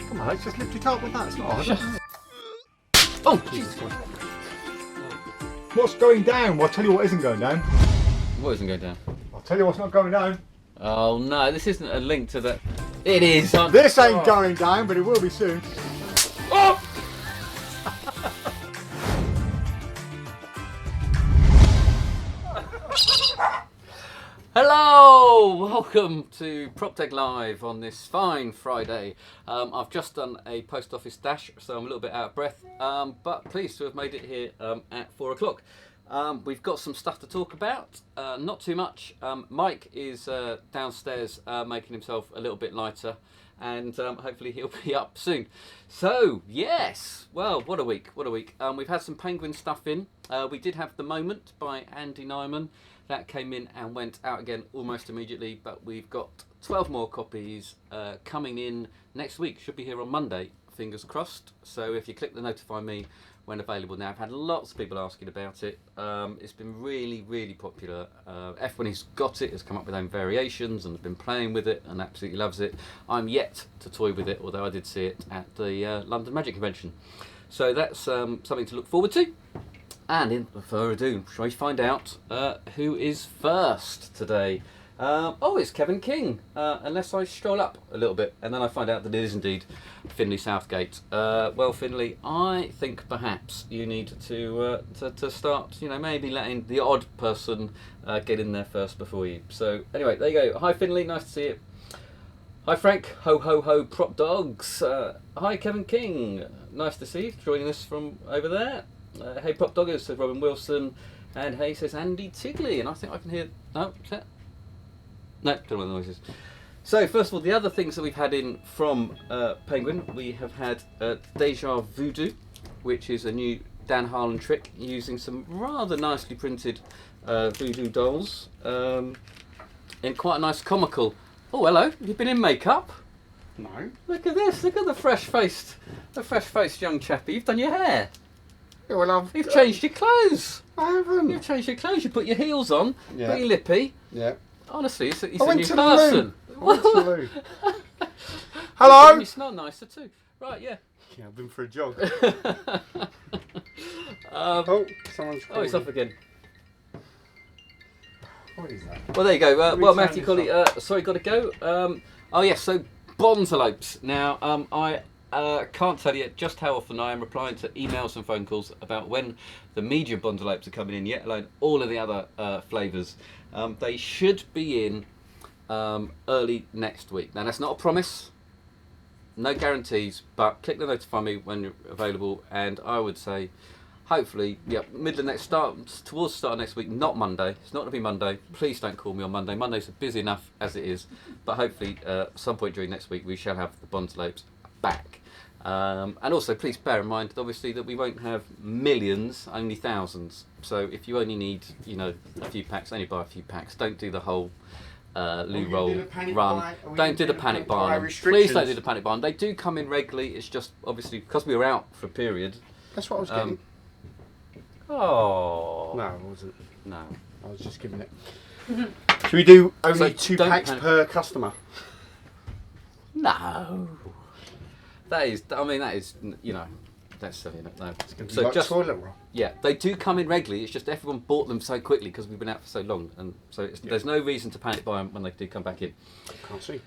Come on, let's just lift it up with that. It's not hard. Oh, Jesus Christ. What's going down? Well, I'll tell you what isn't going down. What isn't going down? I'll tell you what's not going down. Oh no, this isn't a link to that. It is. This ain't going down, but it will be soon. Oh! Hello! Welcome to PropDog Live on this fine Friday. I've just done a post office dash, so I'm a little bit out of breath, but pleased to have made it here at 4 o'clock. We've got some stuff to talk about, not too much. Mike is downstairs making himself a little bit lighter, and hopefully he'll be up soon. So, yes, well, what a week, what a week. We've had some Penguin stuff in. We did have The Moment by Andy Nyman. That came in and went out again almost immediately, but we've got 12 more copies coming in next week. Should be here on Monday, fingers crossed. So if you click the notify me when available now, I've had lots of people asking about it. It's been really, really popular. Everyone who's got it has come up with their own variations and has been playing with it and absolutely loves it. I'm yet to toy with it, although I did see it at the London Magic Convention. So that's something to look forward to. And in further ado, shall we find out who is first today? Oh, it's Kevin King, unless I stroll up a little bit and then I find out that it is indeed Finley Southgate. Well, Finley, I think perhaps you need to start, maybe letting the odd person get in there first before you. So anyway, there you go. Hi Finley, nice to see you. Hi Frank, ho ho ho prop dogs. Hi Kevin King, nice to see you, joining us from over there. Hey prop doggers, says Robin Wilson, and hey says Andy Tigley, and I think I can hear. No, is that? No, don't know what the noise is. So first of all, the other things that we've had in from Penguin, we have had Deja Voodoo, which is a new Dan Harlan trick using some rather nicely printed voodoo dolls in quite a nice comical. Oh, hello! Have you been in makeup? No. Look at this! Look at the fresh-faced young chappie. You've done your hair. Yeah, well, You've changed your clothes. I haven't. You've changed your clothes. You put your heels on. Yeah. Put your lippy. Yeah. Honestly, he's a new I went to the person. loo. Hello. You smell nicer too. Right, yeah. Yeah, I've been for a jog. Oh, someone's it's off again. What is that? Well, there you go. Let me Well, turn Matthew this Colley, sorry, got to go. Oh, yes, so bonsalopes. Now, I can't tell you just how often I am replying to emails and phone calls about when the medium bonsalopes are coming in, yet alone all of the other flavours. They should be in early next week. Now, that's not a promise, no guarantees, but click the notify me when you're available, and I would say hopefully, towards the start of next week, not Monday. It's not going to be Monday. Please don't call me on Monday. Mondays are busy enough as it is, but hopefully some point during next week we shall have the bonsalopes back. And also, please bear in mind, obviously, that we won't have millions, only thousands. So if you only need, a few packs, only buy a few packs. Don't do the whole loo roll run. Don't do the panic buy on them. Please don't do the panic buy on them. They do come in regularly. It's just, obviously, because we were out for a period. That's what I was getting. Oh. No, I wasn't. No. I was just giving it. Should we do only So 2 don't packs panic. per customer? No. That is, that's silly, isn't it? No. It's going to be So like just, toilet roll. yeah, they do come in regularly. It's just everyone bought them so quickly because we've been out for so long, and so there's no reason to panic buy them when they do come back in. Can't see.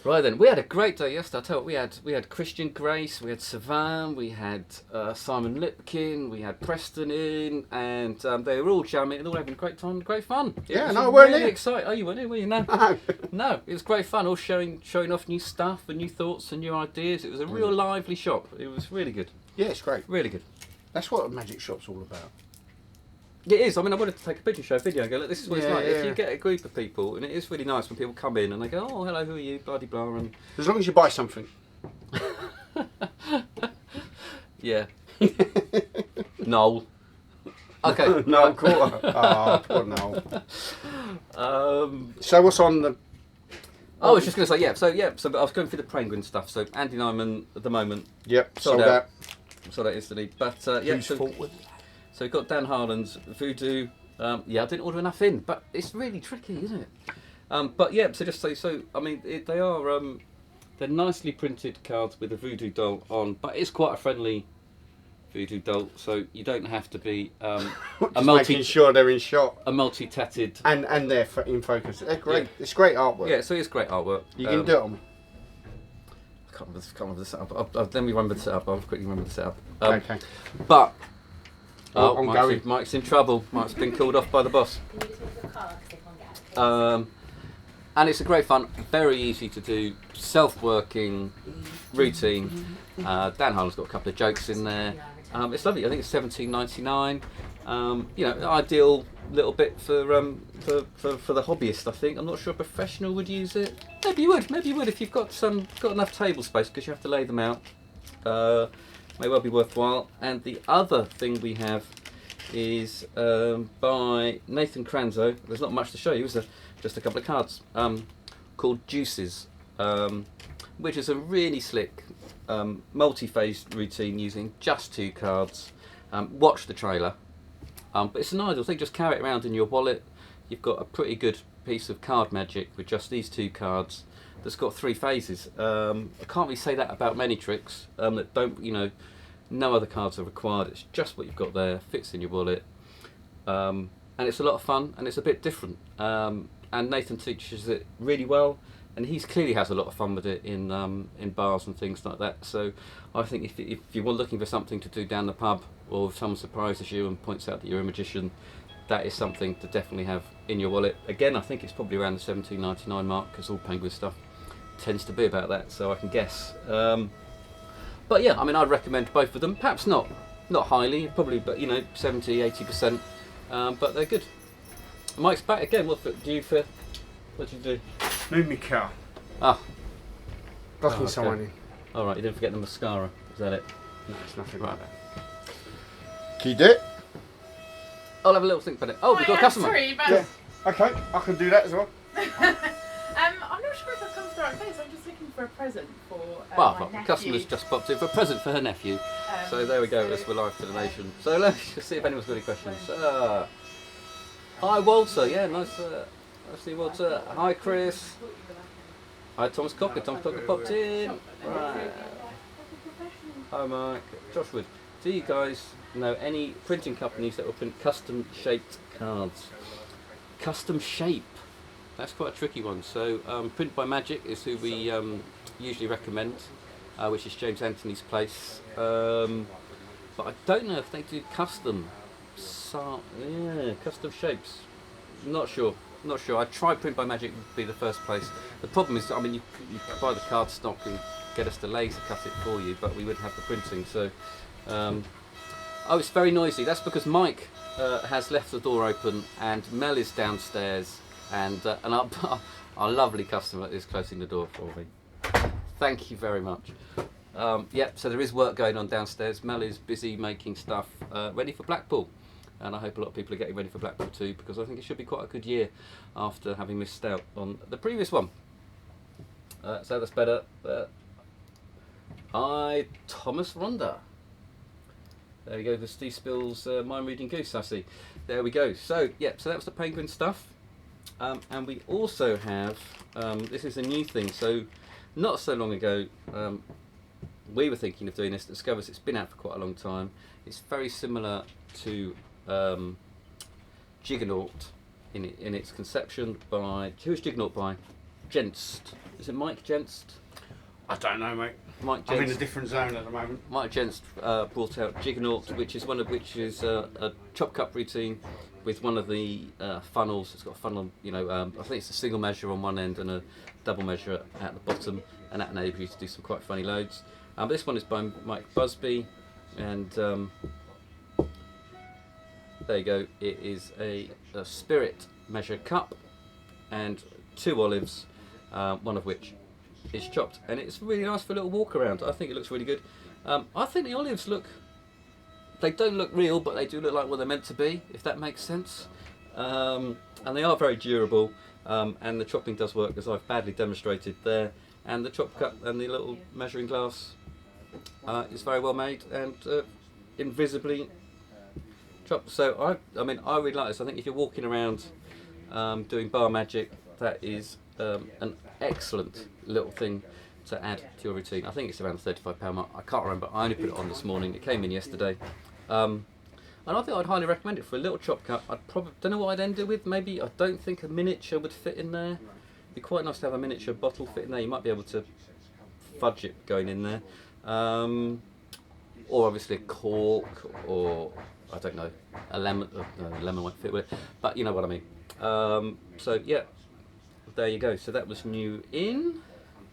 Right then, we had a great day yesterday. I'll tell you what, we had Christian Grace, we had Savan, we had Simon Lipkin, we had Preston in, and they were all jamming and all having a great time, great fun. Yeah, It no, was weren't really you? exciting. Oh, you weren't here, were you? No. No, it was great fun. All showing off new stuff and new thoughts and new ideas. It was a real lively shop. It was really good. Yeah, it's great. Really good. That's what a magic shop's all about. It is. I mean, I wanted to take a picture, show a video, and go, look, this is what it's Yeah, like. yeah. If you get a group of people, and it is really nice when people come in and they go, oh, hello, who are you, blah, de blah, and As long as you buy something. yeah. Noel. Okay. No, quarter. Ah, poor Noel. So what's on the... I was just going to say, so I was going through the Penguin stuff. So Andy Nyman at the moment Yep, sold sold out. out. Sold out instantly. But Whose so fault was it? we've got Dan Harlan's Voodoo. I didn't order enough in, but it's really tricky, isn't it? But yeah, so just say so. I mean, they are they're nicely printed cards with a voodoo doll on, but it's quite a friendly voodoo doll, so you don't have to be making sure they're in shot. A multi-tatted. And they're in focus. They're great. Yeah. It's great artwork. Yeah, so it's great artwork. You can do it on. I can't remember the setup. Let me remember the setup. I'll quickly remember the setup. Okay. But Mike's in trouble. Mike's been called off by the boss. And it's a great fun, very easy to do, self-working routine. Dan Harlan's got a couple of jokes in there. It's lovely. I think it's $17.99. You know, ideal little bit for the hobbyist. I think. I'm not sure a professional would use it. Maybe you would. Maybe you would if you've got enough table space, because you have to lay them out. May well be worthwhile. And the other thing we have is by Nathan Cranzo. There's not much to show you, is there? Just a couple of cards called Juices, which is a really slick multi-phase routine using just 2 cards. Watch the trailer, but it's an ideal thing. Just carry it around in your wallet. You've got a pretty good piece of card magic with just these 2 cards that's got 3 phases. I can't really say that about many tricks that don't, you know, no other cards are required. It's just what you've got there, fits in your wallet, and it's a lot of fun, and it's a bit different. And Nathan teaches it really well, and he clearly has a lot of fun with it in bars and things like that. So I think if you were looking for something to do down the pub, or if someone surprises you and points out that you're a magician, that is something to definitely have in your wallet. Again, I think it's probably around the $17.99 mark, because all Penguin stuff tends to be about that, so I can guess. But yeah, I mean, I'd recommend both of them. Perhaps not highly, probably, but you know, 70-80%. But they're good. Mike's back again. What do you do? Move me car. Ah. Blocking someone in. Alright, you didn't forget the mascara. Is that it? No, it's nothing Right. like that. Can you do it? I'll have a little think about it. Oh, we've got a customer. Sorry, but Yeah. Okay, I can do that as well. I'm not sure if I've come to the right place. I'm just looking for a present for Well, my the nephew. customer's just popped in for a present for her nephew. So there we go, as we're live to the nation. So let's just see if anyone's got any questions. Hi Walter, yeah, nice to see you, Walter. Hi Chris. Hi Thomas Cocker. Thomas Cocker popped in. Right. Hi Mike. Josh Wood. Do you guys know any printing companies that will print custom shaped cards? Custom shape? That's quite a tricky one. So Print by Magic is who we usually recommend, which is James Anthony's place. But I don't know if they do custom. Custom shapes. Not sure. I tried Print by Magic would be the first place. The problem is, I mean, you buy the card stock and get us to laser cut it for you, but we wouldn't have the printing. So, oh, it's very noisy. That's because Mike has left the door open, and Mel is downstairs, and our lovely customer is closing the door for me. Thank you very much. So there is work going on downstairs. Mel is busy making stuff ready for Blackpool, and I hope a lot of people are getting ready for Blackpool too, because I think it should be quite a good year after having missed out on the previous one. So that's better. Hi, Thomas Ronda. There we go, the Steve Spills Mind Reading Goose, I see. There we go. So, so that was the Penguin stuff. And we also have, this is a new thing, so not so long ago, we were thinking of doing this. Discovers it's been out for quite a long time. It's very similar to Jiggernaut in its conception by, who's Jiggernaut by? Jenst. Is it Mike Jenst? I don't know, mate. Mike Jenst. I'm in a different zone at the moment. Mike Jenst brought out Jiggernaut, which is a chop cup routine with one of the funnels. It's got a funnel, you know, I think it's a single measure on one end and a double measure at the bottom, and that enables you to do some quite funny loads. But this one is by Mike Busby, and there you go. It is a spirit measure cup and 2 olives, one of which is chopped, and it's really nice for a little walk around. I think it looks really good. I think the olives they don't look real, but they do look like what they're meant to be, if that makes sense. And they are very durable, and the chopping does work, as I've badly demonstrated there. And the chop cup and the little measuring glass is very well made and invisibly chopped. So I mean, I really like this. I think if you're walking around doing bar magic, that is an excellent little thing to add to your routine. I think it's around the £35 mark. I can't remember. I only put it on this morning. It came in yesterday. And I think I'd highly recommend it for a little chop cut. I'd probably, don't know what I'd end it with. Maybe, I don't think a miniature would fit in there. It'd be quite nice to have a miniature bottle fit in there. You might be able to fudge it going in there. Or obviously a cork, or I don't know, a lemon. No, lemon won't fit with it, but you know what I mean. So yeah, there you go. So that was new in.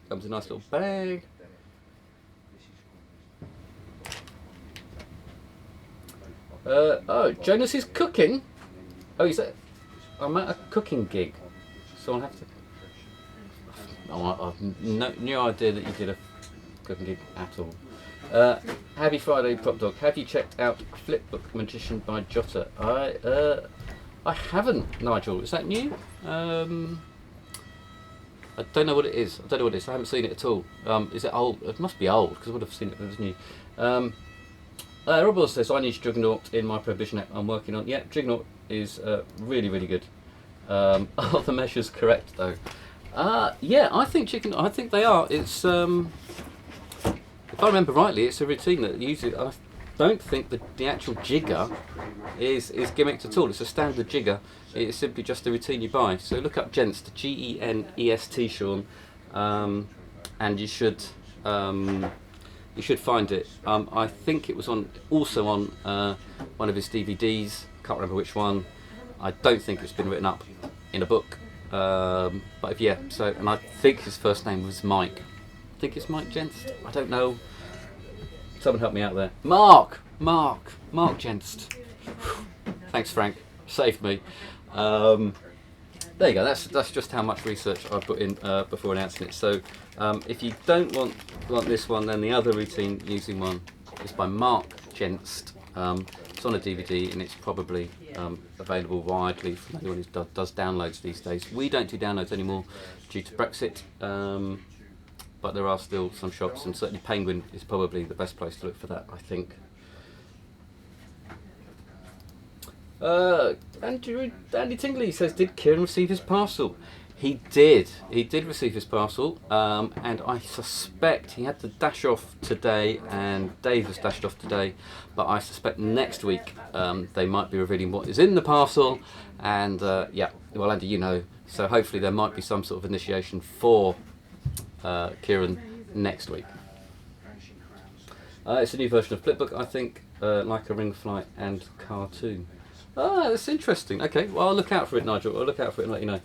Comes in a nice little bag. Oh, Jonas is cooking. Oh, is that? I'm at a cooking gig, so I'll have to. Oh, I've no idea that you did a cooking gig at all. Happy Friday, PropDog. Have you checked out Flipbook Magician by Jotta? I haven't, Nigel. Is that new? I don't know what it is. I haven't seen it at all. Is it old? It must be old because I would have seen it if it was new. Rob says, I need Juggernaut in my Prohibition app I'm working on. Yeah, Juggernaut is really, really good. Are the measures correct though? Yeah, I think they are. It's if I remember rightly, it's a routine that usually, I don't think the actual jigger is gimmicked at all. It's a standard jigger. It's simply just a routine you buy. So look up Genst, Genest, Sean, and you should find it. I think it was also on one of his DVDs. Can't remember which one. I don't think it's been written up in a book. But if yeah, so, and I think his first name was Mike. I think it's Mike Genst. I don't know. Someone help me out there. Mark Genst. Thanks, Frank. Saved me. There you go. That's just how much research I put in before announcing it. So if you don't want this one, then the other routine using one is by Mark Genst. It's on a DVD and it's probably available widely from anyone who does downloads these days. We don't do downloads anymore due to Brexit. But there are still some shops, and certainly Penguin is probably the best place to look for that, I think. Andy Tingley says, did Kieran receive his parcel? He did. He did receive his parcel, and I suspect he had to dash off today, and Dave has dashed off today, but I suspect next week they might be revealing what is in the parcel, and yeah, well, Andy, you know, so hopefully there might be some sort of initiation for Kieran next week. It's a new version of Flipbook, I think, like a ring flight and cartoon. Ah, that's interesting. Okay, well, I'll look out for it, Nigel. I'll look out for it and let you know.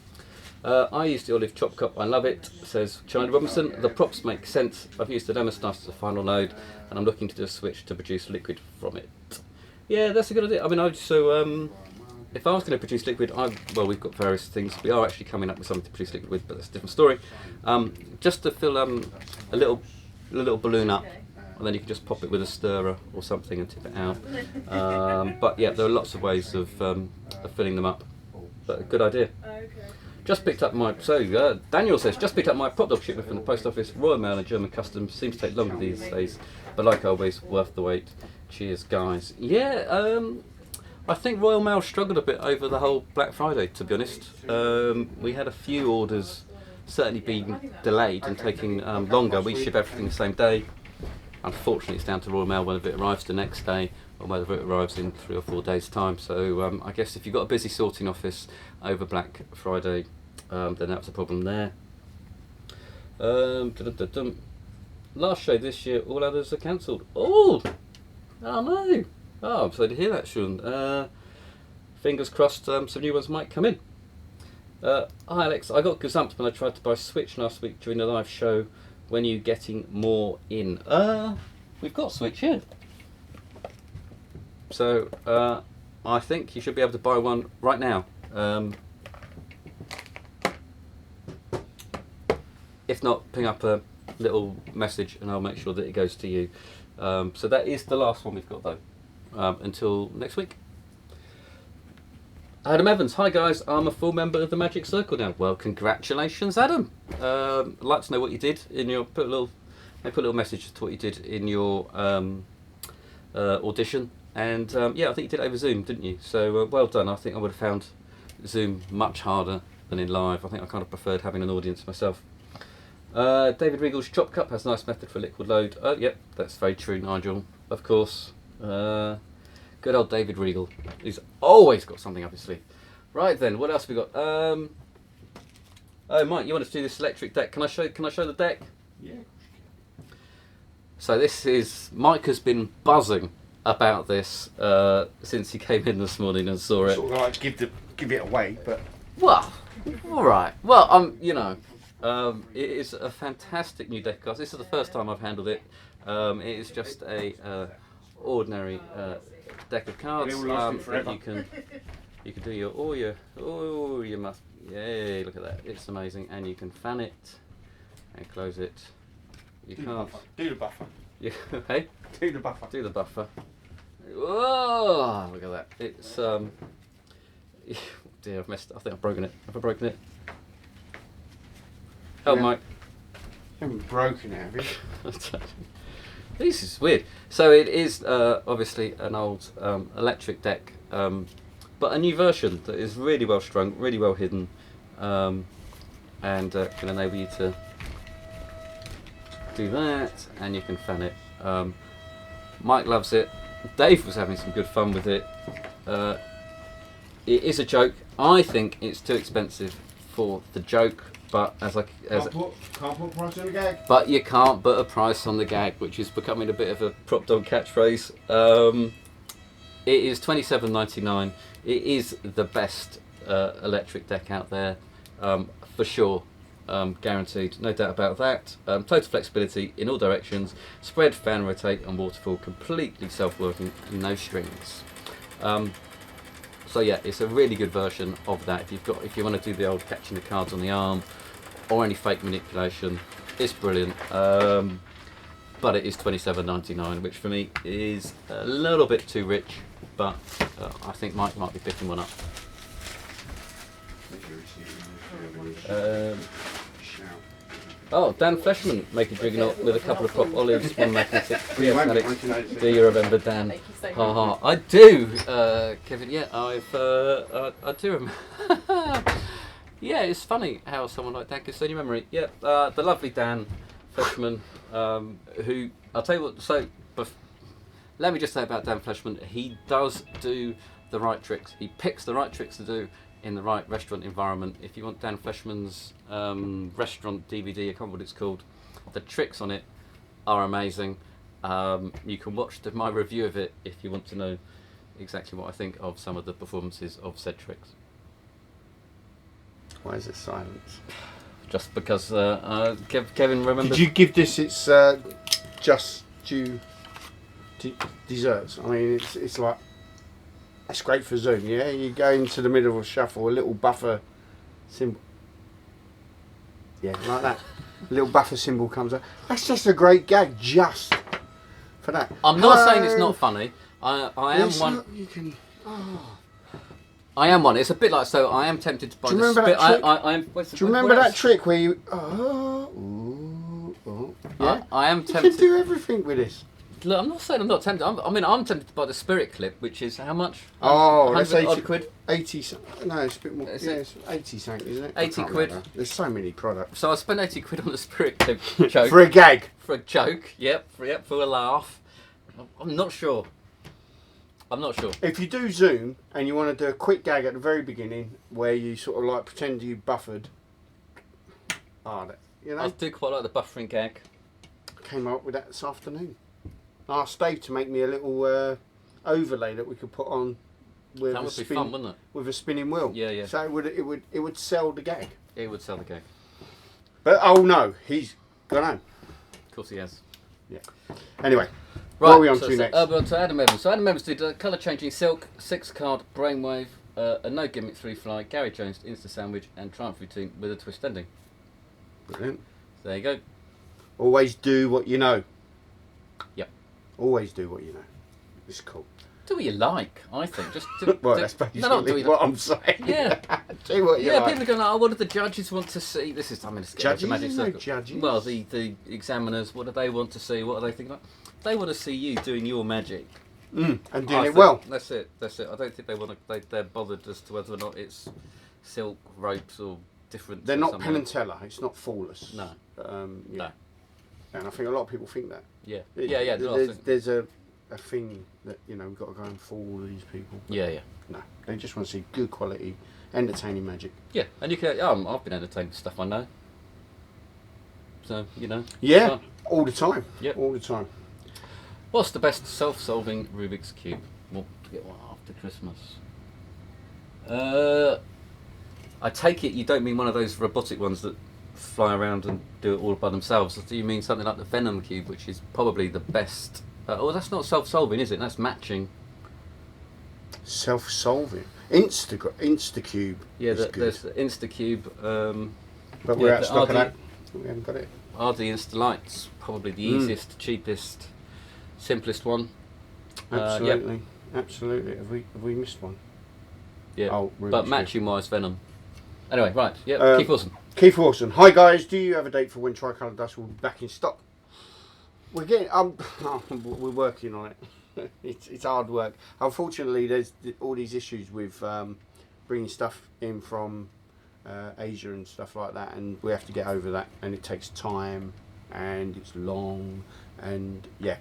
I used the olive chop cup. I love it, says China Robinson. The props make sense. I've used the lemon slice as a final load, and I'm looking to do a switch to produce liquid from it. Yeah, that's a good idea. I mean, if I was going to produce liquid, well, we've got various things. We are actually coming up with something to produce liquid with, but that's a different story. Just to fill a little balloon up, and then you can just pop it with a stirrer or something and tip it out. But yeah, there are lots of ways of filling them up. But a good idea. Okay. Just picked up my, Daniel says, just picked up my PropDog shipment from the post office. Royal Mail and German Customs seems to take longer these days, but like always, worth the wait. Cheers, guys. Yeah, I think Royal Mail struggled a bit over the whole Black Friday, to be honest. We had a few orders certainly being delayed and taking longer. We ship everything the same day. Unfortunately, it's down to Royal Mail whether it arrives the next day or whether it arrives in 3 or 4 days' time. So I guess if you've got a busy sorting office over Black Friday, then that's a problem there. Last show this year, all others are cancelled. Oh no! Oh, I'm sorry to hear that, Sean. Fingers crossed, some new ones might come in. Hi Alex, I got gazumped when I tried to buy Switch last week during the live show. When are you getting more in? We've got Switch here. So I think you should be able to buy one right now. If not, ping up a little message and I'll make sure that it goes to you. So that is the last one we've got though. Until next week. Adam Evans, hi guys, I'm a full member of the Magic Circle now. Well, congratulations, Adam. I'd like to know what you did in your, put a little message to what you did in your audition. And yeah, I think you did it over Zoom, didn't you? So well done. I think I would have found Zoom much harder than in live. I think I kind of preferred having an audience myself. David Regal's chop cup has a nice method for liquid load. Oh, yep, that's very true, Nigel. Of course. Good old David Regal. He's always got something up his sleeve. Right then, what else have we got? Oh, Mike, you want us to do this electric deck? Can I show the deck? Yeah. So this is Mike has been buzzing about this since he came in this morning and saw it. Sort of like give it away, but Well, all right. Well, you know, it is a fantastic new deck of cards. This is the first time I've handled it. It is just a ordinary deck of cards It'll last that forever. you can do your must. Yay! Look at that. It's amazing, and you can fan it and close it. You can't. Do the buffer. You, hey, Do the buffer. do the buffer. Whoa! Look at that. It's dear, I've messed. I think I've broken it. Have I broken it? Help, Yeah. Mike. You haven't broken it, have you? This is weird. So it is obviously an old electric deck, but a new version that is really well strung, really well hidden, and can enable you to do that, and you can fan it. Mike loves it. Dave was having some good fun with it. It is a joke. I think it's too expensive for the joke, but Can't put price on the gag. but you can't put a price on the gag, which is becoming a bit of a PropDog catchphrase. It is $27.99. It is the best electric deck out there, for sure. Guaranteed, no doubt about that. Total flexibility in all directions, spread, fan, rotate, and waterfall, completely self-working, no strings. So yeah, it's a really good version of that. If you want to do the old catching the cards on the arm or any fake manipulation, it's brilliant. But it is $27.99, which for me is a little bit too rich. But I think Mike might be picking one up. Oh, Dan Fleshman making Juggernaut with a couple of prop olives, one magnetic. Yes, Alex, do you remember Dan? Thank you so Ha much. ha. I do, Kevin. Yeah, I do remember. Yeah, it's funny how someone like Dan can stay in your memory. Yeah, the lovely Dan Fleshman, who I'll tell you what. So, let me just say about Dan Fleshman. He does do the right tricks. He picks the right tricks to do in the right restaurant environment. If you want Dan Fleshman's restaurant DVD, I can't remember what it's called, the tricks on it are amazing. You can watch my review of it if you want to know exactly what I think of some of the performances of said tricks. Why is it silence? Just because Kevin remembers. Did you give this its just due desserts? I mean, it's like, it's great for Zoom, yeah? You go into the middle of a shuffle, a little buffer symbol. Yeah, like that. A little buffer symbol comes up. That's just a great gag, just for that. I'm not Hello. saying it's not funny. I am It's one. not- you can. Oh. I am one. It's a bit like, so I am tempted to buy Do you the remember that trick? I am. Do Do you remember that trick where you? Yeah. I am You tempted. can do everything with this. Look, I'm not saying I'm not tempted. I'm tempted to buy the spirit clip, which is how much? Oh, that's 100 odd 80 quid. 80. No, it's a bit more. Is Yeah, it? it's 80 something, isn't it? I 80 can't quid. remember. There's so many products. So I spent 80 quid on the spirit clip joke For a gag. for a joke. Yep, for a laugh. I'm not sure. If you do Zoom and you want to do a quick gag at the very beginning where you sort of like pretend you buffered. You know, I do quite like the buffering gag. came up with that this afternoon. I asked Dave to make me a little overlay that we could put on with That a would be spin, fun, wouldn't it? with a spinning wheel. Yeah, yeah. So it would sell the gag. It would sell the gag. But oh no, he's gone home. Of course he has. Anyway, Right, what are we on so, to next? We're on to Adam Evans. So Adam Evans did a colour changing silk, 6-card brainwave, a no gimmick 3-fly, Gary Jones Insta sandwich, and Triumph routine with a twist ending. Brilliant. So there you go. Always do what you know. Yep. Always do what you know. It's cool. Do what you like, I think. Just do, Well, do, that's basically no, do what I'm saying. Yeah. Do what you Yeah, like. people are going, oh, what do the judges want to see? This is, it's Judges? a magic There's no circle. judges. Well, the examiners, what do they want to see? What are they thinking about? They want to see you doing your magic. And I doing it think well. That's it. I don't think they want to. They're bothered as to whether or not it's silk ropes or different. They're to not something Penn and else. Teller. It's not flawless. No. Yeah. No. And I think a lot of people think that. Yeah. It- Yeah. There's a thing that we've got to go and fool all of these people. Yeah. No, they just want to see good quality, entertaining magic. Yeah. And you can. I've been entertained with stuff I know. So Yeah, fun. all the time. Yep. All the time. What's the best self-solving Rubik's Cube? Want to get one after Christmas? I take it you don't mean one of those robotic ones that fly around and do it all by themselves. Do you mean something like the Venom Cube, which is probably the best? That's not self-solving, is it? That's matching. Self-solving. Instacube. Yeah, is good. there's the InstaCube. But we're out of the stock of RD that. We haven't got it. RD Instalight's probably the easiest, cheapest, simplest one. Absolutely. Absolutely. Have we missed one? Yeah. Oh, Rubik's but Cube. matching wise, Venom. Anyway, right. Yeah. Keith Wilson. Keith Wilson. Hi guys, do you have a date for when Tricolour Dust will be back in stock? We're getting. We're working on it. It's hard work. Unfortunately, there's all these issues with bringing stuff in from Asia and stuff like that, and we have to get over that. And it takes time, and it's long, and yeah,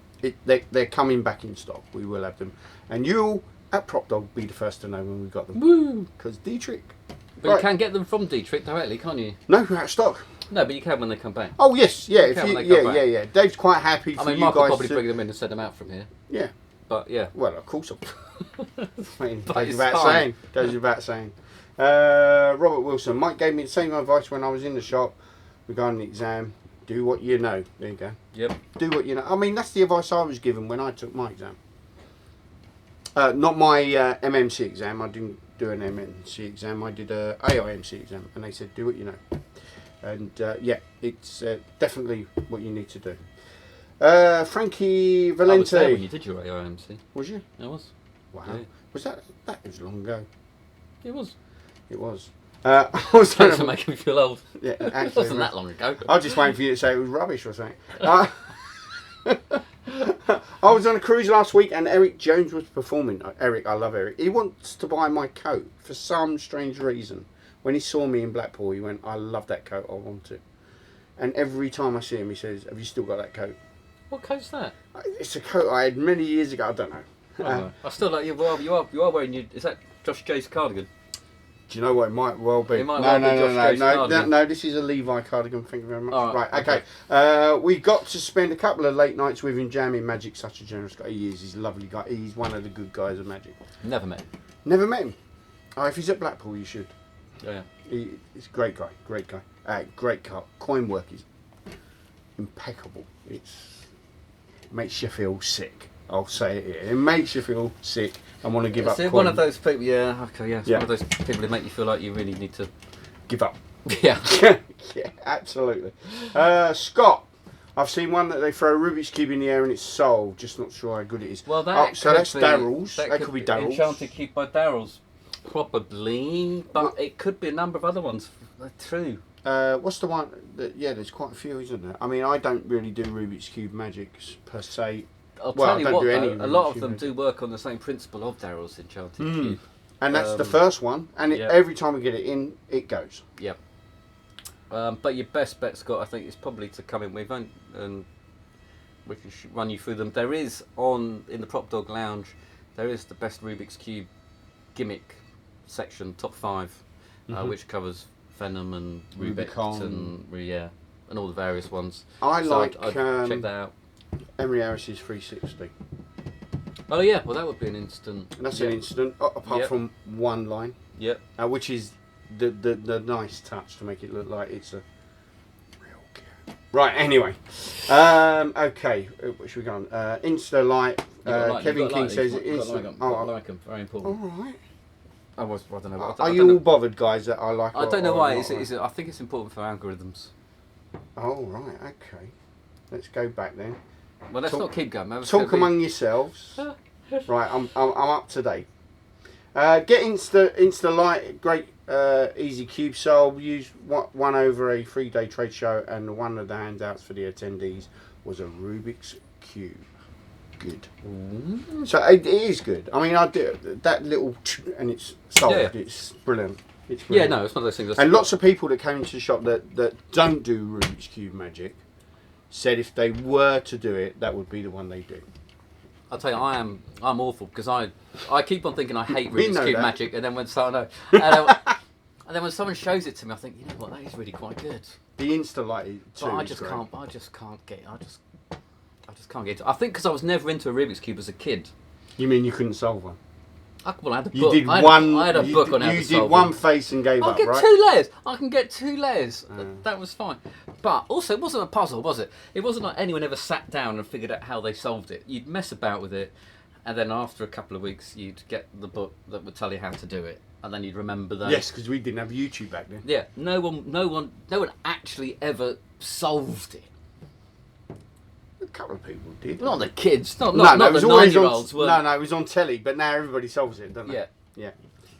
they're coming back in stock. We will have them, and you'll at PropDog be the first to know when we got them. Woo! Because Dietrich. But you can get them from Dietrich directly, can't you? No, we're out of stock. No, but you can when they come back. Oh yes, yeah, can when they come back. yeah. Dave's quite happy for I mean, you Mark will guys probably to. bring them in and send them out from here. Yeah. But yeah. Well, of course. I mean, But goes it's without fine. saying. Goes without saying. Robert Wilson. Mike gave me the same advice when I was in the shop regarding the exam. Do what you know. There you go. Yep. Do what you know. I mean, that's the advice I was given when I took my exam. Not my MMC exam. I didn't do an MMC exam. I did a AIMC exam, and they said do what you know. And yeah, it's definitely what you need to do. Frankie I was there when Valente. you did your AIMC. Was you? I was. Wow. Yeah. Was that was long ago. It was. It was. I was Thanks for making me feel old. yeah, It actually, wasn't that long ago. I was just waiting for you to say it was rubbish or something. I was on a cruise last week and Eric Jones was performing. Eric, I love Eric. He wants to buy my coat for some strange reason. When he saw me in Blackpool, he went, I love that coat, I want it. And every time I see him, he says, have you still got that coat? What coat's that? It's a coat I had many years ago, I don't know. I still like you. Well, you are wearing your. Is that Josh J's cardigan? Do you know what? It might well be. It might well be Josh J's cardigan. No, this is a Levi cardigan, thank you very much. All right, right, okay. We got to spend a couple of late nights with him jamming Magic, such a generous guy. He is, he's a lovely guy. He's one of the good guys of Magic. Never met him. Never met him. Oh, if he's at Blackpool, you should. Oh, yeah. He's a great guy, great guy. Great cut. Coin work is impeccable. It makes you feel sick. I'll say it here. It makes you feel sick and want to give up. Is it coin. one of those people? Yeah. Okay. Yeah. It's Yeah. one of those people that make you feel like you really need to. Give up. Yeah. Yeah, absolutely. Scott, I've seen one that they throw a Rubik's Cube in the air and it's solved. Just not sure how good it is. Well, that so could that's be, Daryl's. That could be Daryl's. Enchanted Cube by Daryl's. Probably, but it could be a number of other ones. True. What's the one? Yeah, there's quite a few, isn't there? I mean, I don't really do Rubik's Cube magics per se. I'll Well, tell I you don't what, do any though, a lot Rubik's of them Cube do work on the same principle of Daryl's Enchanted Cube. And that's the first one. And yeah. every time we get it in, it goes. Yep. But your best bet, Scott, I think, is probably to come in with and we can run you through them. There is in the PropDog Lounge, there is the best Rubik's Cube gimmick section, top 5, which covers Venom and Rubik and all the various ones. I'd I'd check that out. Emery Harris's 360. Oh yeah, well that would be an instant. And that's an instant, apart from one line. Yep. Which is the nice touch to make it look like it's a real cube. Right, anyway. Okay, what should we go on? Insta Light. Kevin King says Insta. Like them, very important. Alright. I don't know. Are you all bothered, guys, that I like I don't know why. not Is it, I think it's important for algorithms. Oh, right, okay. Let's go back then. Well, let's not keep going. Let's Talk go among yourselves. Right, I'm up to date. Get Insta Light, great easy cube sold. Use one over a 3-day trade show, and one of the handouts for the attendees was a Rubik's Cube. Good. So it is good. I mean, I do that little and it's solved. Yeah. It's brilliant. It's Yeah, brilliant. no, it's one of those things. And lots of people that came into the shop that don't do Rubik's Cube Magic said if they were to do it, that would be the one they do. I'll tell you, I'm awful because I keep on thinking I hate We Rubik's know Cube that. Magic, and then when someone and then when someone shows it to me, I think, you know what, that is really quite good. The Instalight too. But I is just great. can't. I just can't get. I just can't get. I think because I was never into a Rubik's Cube as a kid. You mean you couldn't solve one? I had a You book. did I had, one. I had a book on how to You solve did one them. face and gave I'll up, get right? 2 layers. I can get 2 layers. That was fine. But also, it wasn't a puzzle, was it? It wasn't like anyone ever sat down and figured out how they solved it. You'd mess about with it, and then after a couple of weeks, you'd get the book that would tell you how to do it, and then you'd remember those. Yes, because we didn't have YouTube back then. Yeah. No one actually ever solved it. A couple of people did. Not the kids. Not it the was always 9-year-olds. no, it was on telly, but now everybody solves it, doesn't Yeah. it? Yeah.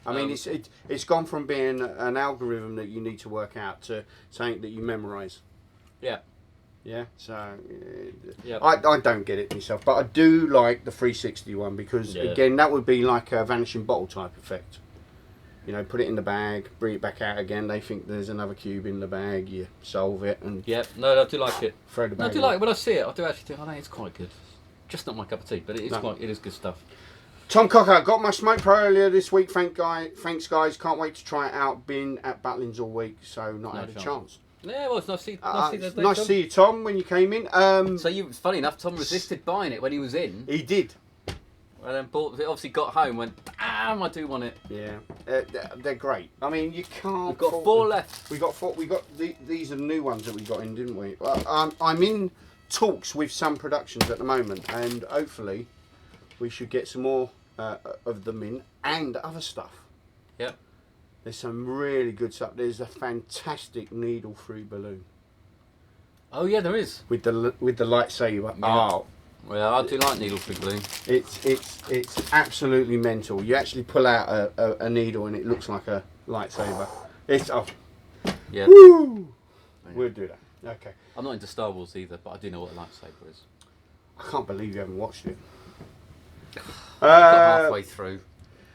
I mean, it's gone from being an algorithm that you need to work out to something that you memorise. Yeah. Yeah, so Yeah. I don't get it myself, but I do like the 360 one because Yeah. again that would be like a vanishing bottle type effect. You know, put it in the bag, bring it back out again. They think there's another cube in the bag. You solve it and Yeah. No, I do like it. throw the No, I bag. do away. like it. When I see it, I do actually think, I think it's quite good. Just not my cup of tea, but it is No. it is good stuff. Tom Cocker got my Smoke Pro earlier this week. Thanks guys. Can't wait to try it out. Been at Butlins all week, so not No had a chance. chance. Yeah, well, it's nice to see. Nice to see you, Tom, when you came in. So funny enough, Tom resisted buying it when he was in, He did. and then obviously got home, went, damn, I do want it. Yeah, they're great. I mean, you can't. We've got fault 4 them. left. We got 4. We got these are the new ones that we got in, didn't we? I'm in talks with some productions at the moment, and hopefully we should get some more of them in and other stuff. Yeah. There's some really good stuff. There's a fantastic needle-free balloon Oh yeah, there is. with the lightsaber. Yeah. Oh, Well, I do like needle free balloon. it's absolutely mental. You actually pull out a needle and it looks like a lightsaber. It's Yeah. woo. We'll do that. Okay. I'm not into Star Wars either, but I do know what a lightsaber is. I can't believe you haven't watched it. Got halfway through.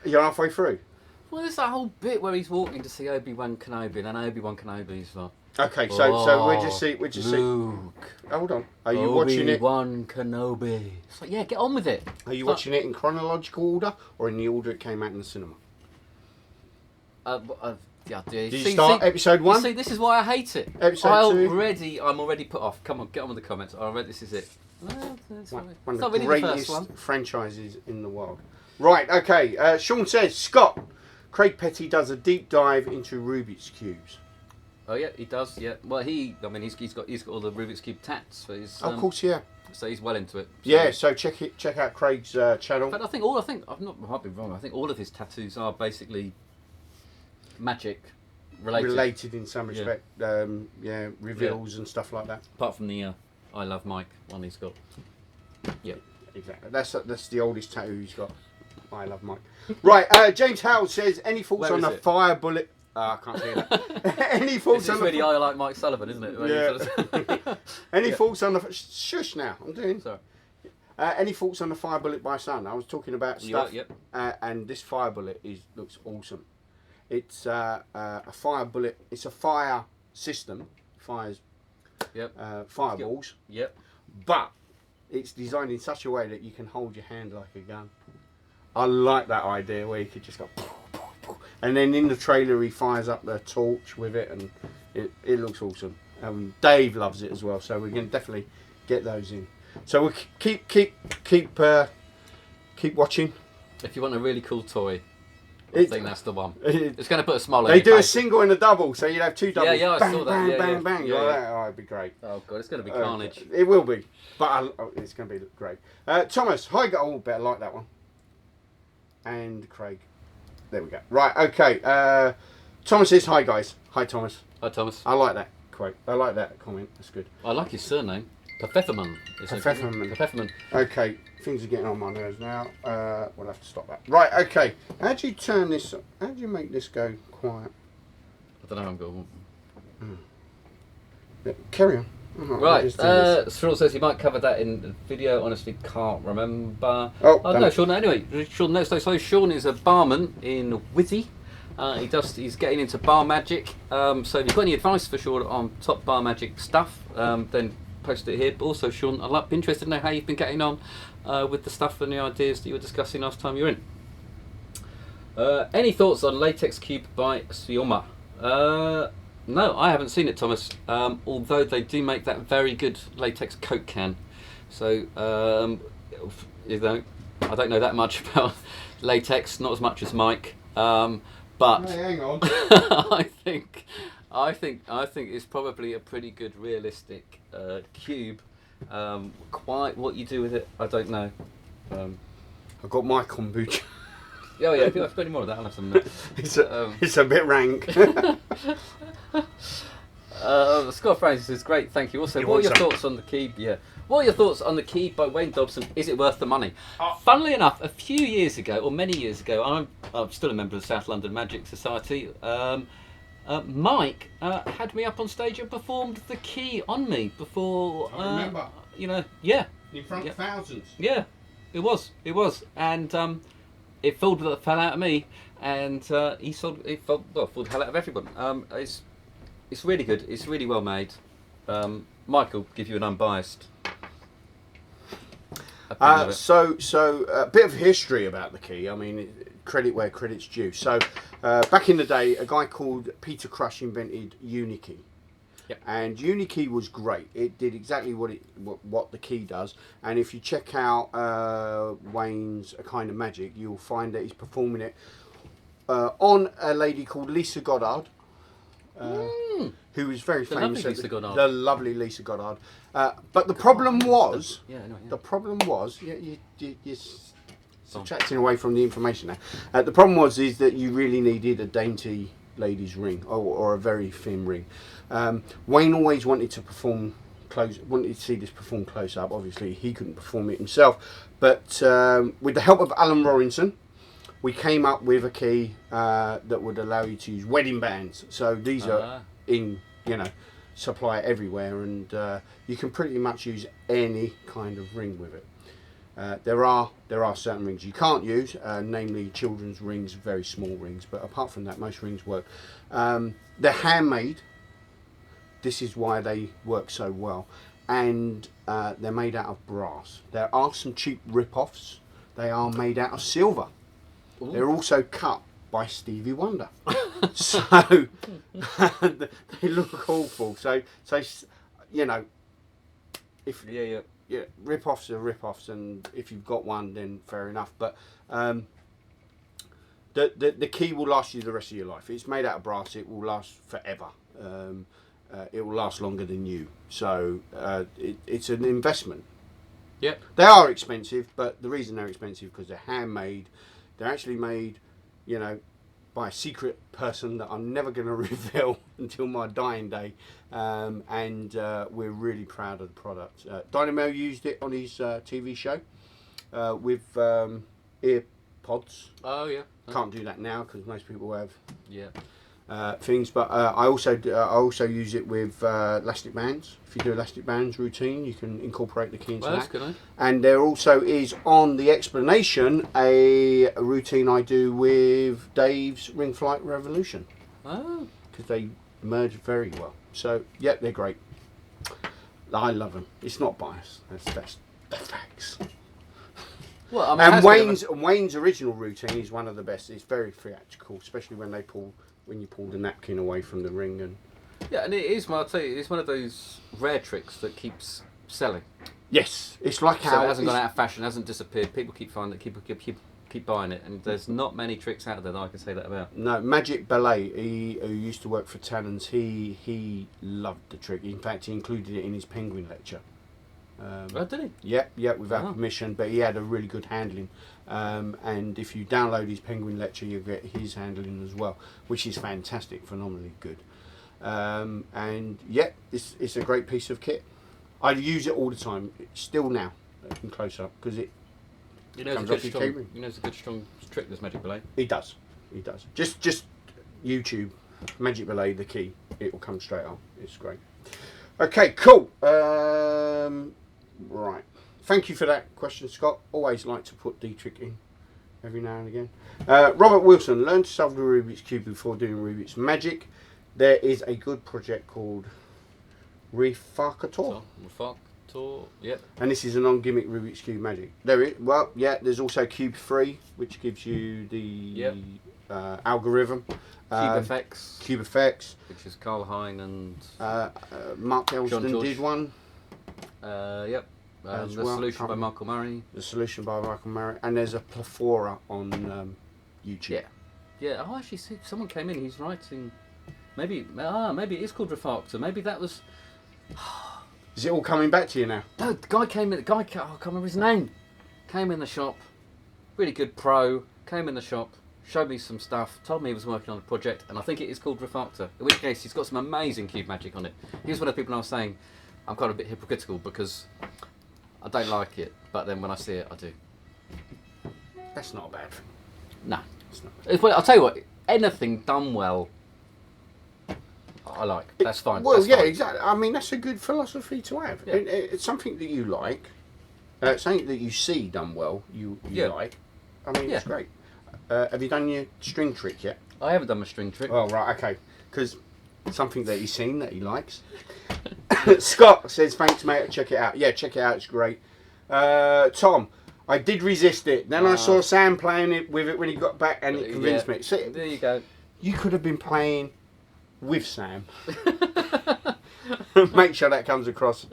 You're halfway through. Well, there's that whole bit where he's walking to see Obi-Wan Kenobi, and then Obi-Wan Kenobi's like, Okay, so we'll just see. Luke. Hold on. Are you watching it? Obi-Wan Kenobi. It's like, yeah, get on with it. Are you watching it in chronological order or in the order it came out in the cinema? Yeah, Did you start episode 1? See, this is why I hate it. Episode 2? I'm already put off. Come on, get on with the comments. This is it. Well, it's One it's of not the really the first greatest one. franchises in the world. Right, okay. Sean says, Scott, Craig Petty does a deep dive into Rubik's Cubes. Oh yeah, he does. Yeah. Well, he's got all the Rubik's Cube tats for his. Of course, yeah. So he's well into it. So. Yeah, so check out Craig's channel. But I think I might be wrong. I think all of his tattoos are basically magic related. In some respect. Reveals and stuff like that. Apart from the I Love Mike one he's got. Yeah. Exactly. That's the oldest tattoo he's got. I love Mike. Right, James Howell says, any thoughts Where on is the it? fire bullet? I can't hear that. Any thoughts It's on really the I Like Mike Sullivan, isn't it? Yeah. Any thoughts on the shush now? I'm doing. Sorry. Any thoughts on the fire bullet by Sun? I was talking about stuff, Yep. and this fire bullet looks awesome. It's a fire bullet. It's a fire system. Fires Yep. fireballs, Yep. but it's designed in such a way that you can hold your hand like a gun. I like that idea where you could just go, and then in the trailer he fires up the torch with it, and it looks awesome. Dave loves it as well, so we're going to definitely get those in. So we'll keep watching. If you want a really cool toy, I think that's the one. It's going to put a smile on They your do a face. single and a double, so you'd have 2 doubles. Yeah, I bang, saw that. bang, Yeah, bang, yeah. bang. Yeah, Like yeah. that. Oh, it'd be great. Oh god, it's going to be carnage. It will be, but it's going to be great. Thomas, hi, oh, better like that one. And Craig, there we go. Right, okay. Thomas says hi, guys. Hi, Thomas. Hi Thomas. I like that quote. I like that comment. That's good. I like his surname. Pfefferman. Pfefferman. Okay, things are getting on my nerves now. We'll have to stop that. Right, okay. How do you turn this? How do you make this go quiet? I don't know. I'm going. Yeah, carry on. Right, Cyril says you might cover that in the video. Honestly, can't remember. Oh, no, Sean. Anyway, Sean. So Sean is a barman in Wizzy. He's getting into bar magic. So if you've got any advice for Sean on top bar magic stuff, then post it here. But also, Sean, I'd be interested to know how you've been getting on with the stuff and the ideas that you were discussing last time you were in. Any thoughts on Latex Cube by Sioma? No, I haven't seen it, Thomas. Although they do make that very good latex Coke can. So, I don't know that much about latex, not as much as Mike. But hey, hang on. I think it's probably a pretty good realistic cube. Quite what you do with it, I don't know. I've got my kombucha. Oh yeah, if you've got any more of that, I'll have some. It's a bit rank. Scott Francis says, great, thank you. Also, what are your thoughts on the key? Yeah. What are your thoughts on the key by Wayne Dobson? Is it worth the money? Funnily enough, a few years ago, or many years ago, I'm still a member of the South London Magic Society. Mike had me up on stage and performed the key on me before. I remember. Yeah. In front of thousands. Yeah, it was, and it fell out of me, and it fell the hell out of everyone. It's really good. It's really well made. Mike will give you an unbiased. So a bit of history about the key. I mean, credit where credit's due. So back in the day, a guy called Peter Crush invented Unikey. Yep. And Unikey was great. It did exactly what the key does. And if you check out Wayne's A Kind of Magic, you'll find that he's performing it on a lady called Lisa Goddard. Who was very famous. The lovely Lisa Goddard. But the problem was, you're subtracting away from the information now. The problem is that you really needed a dainty lady's ring or a very thin ring. Wayne always wanted to see this performed close up. Obviously, he couldn't perform it himself, but with the help of Alan Rorinson, we came up with a key that would allow you to use wedding bands. So these are in supply everywhere, and you can pretty much use any kind of ring with it. There are certain rings you can't use, namely children's rings, very small rings. But apart from that, most rings work. They're handmade. This is why they work so well, and they're made out of brass. There are some cheap rip-offs. They are made out of silver. Ooh. They're also cut by Stevie Wonder. So they look awful. So if rip-offs are rip-offs, and if you've got one, then fair enough. But the key will last you the rest of your life. It's made out of brass. It will last forever. It will last longer than you. So it's an investment. Yep. They are expensive, but the reason they're expensive because they're handmade. They're actually made, by a secret person that I'm never going to reveal until my dying day. And we're really proud of the product. Dynamo used it on his TV show with ear pods. Oh yeah. Can't do that now because most people have things. But I also use it with elastic bands. If you do elastic bands routine, you can incorporate the key into that. That's good, eh? And there also is on the explanation a routine I do with Dave's Ring Flight Revolution. Oh. Because they merge very well. So yeah, they're great. I love them. It's not biased. That's the facts. Well, I mean, and Wayne's original routine is one of the best. It's very theatrical, especially when you pull the napkin away from the ring. And yeah, and it is. I'll tell you, it's one of those rare tricks that keeps selling. Yes, it's like how it hasn't gone out of fashion, hasn't disappeared. People keep finding it, keep buying it, and there's not many tricks out there that I can say that about. No, Magic Ballet, who used to work for Tannins, he loved the trick. In fact, he included it in his penguin lecture. Oh, did he? Yeah, without permission, but he had a really good handling. And if you download his penguin lecture, you'll get his handling as well, which is fantastic, phenomenally good. And yeah, it's a great piece of kit. I use it all the time, still now, in close up, because it comes off your keyring. It's a good strong trick, this Magic Ballet. He does. Just YouTube, Magic Ballet, the key, it will come straight up. It's great. Okay, cool. Right. Thank you for that question, Scott. Always like to put Dietrich in every now and again. Robert Wilson, learn to solve the Rubik's Cube before doing Rubik's Magic. There is a good project called Refactor. Yep. And this is a non-gimmick Rubik's Cube Magic. There is, well, yeah, there's also Cube 3, which gives you the algorithm. Cube Effects. Which is Carl Hein and... Mark Elston did one. Yep. The Solution by Michael Murray. The Solution by Michael Murray. And there's a plethora on YouTube. Yeah. Yeah, oh, actually, see, someone came in, he's writing... maybe it is called Refactor. Maybe that was... Is it all coming back to you now? No, the guy came in, I can't remember his name. Came in the shop, really good pro, came in the shop, showed me some stuff, told me he was working on a project, and I think it is called Refactor. In which case, he's got some amazing cube magic on it. He was one of the people I was saying, I'm kind of a bit hypocritical because I don't like it, but then when I see it, I do. That's not a bad thing. No. It's not. Well, I'll tell you what, anything done well, I like. That's fine. Well, that's yeah, fine. exactly. I mean, that's a good philosophy to have. Yeah. It's something that you like, something that you see done well, you like. I mean, it's great. Have you done your string trick yet? I haven't done my string trick. Oh, right, okay. Because something that he's seen that he likes. Scott says, thanks, mate. Check it out. Yeah, check it out. It's great. Tom, I did resist it. Then I saw Sam playing it with it when he got back, and it convinced me. See, there you go. You could have been playing with Sam. Make sure that comes across.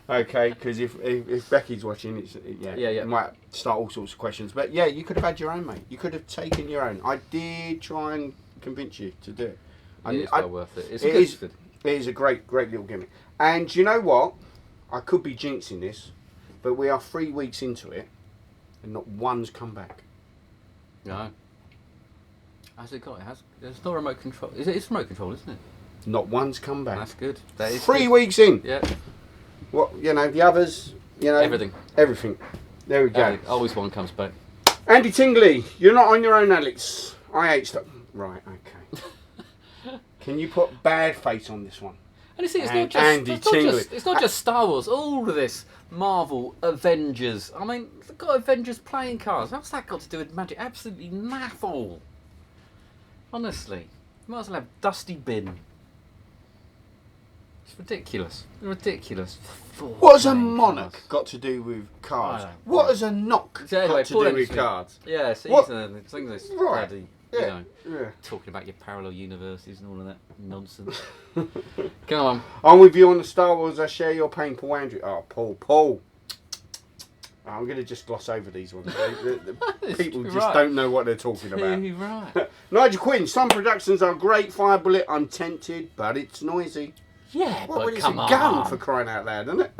Okay, because if Becky's watching, it might start all sorts of questions. But yeah, you could have had your own, mate. You could have taken your own. I did try and convince you to do it. It's well worth it. It is a great little gimmick. And you know what? I could be jinxing this, but we are 3 weeks into it, and not one's come back. No. Has it got? It's not remote control. It's remote control, isn't it? Not one's come back. That's good. That is 3 good. weeks in. Yeah. What, the others, Everything. There we go. Always one comes back. Andy Tingley, you're not on your own, Alex. I hate stuff. Right, okay. Can you put bad face on this one? And you see, it's not just Star Wars. All of this Marvel, Avengers. I mean, they've got Avengers playing cards. What's that got to do with magic? Absolutely naff all. Honestly, you might as well have Dusty Bin. It's ridiculous. Ridiculous. What has a monarch got to do with cards? What has a knock got to do with cards? Yeah, it's What? this Right. bloody, Yeah. talking about your parallel universes and all of that nonsense. Come on. I'm with you on the Star Wars. I share your pain, Paul Andrew. Oh, Paul. I'm going to just gloss over these ones. The people just don't know what they're talking about. You're right. Nigel Quinn, some productions are great. Fire Bullet, I'm tempted, but it's noisy. Yeah, Well, but it's come a on. gun for crying out loud, isn't it?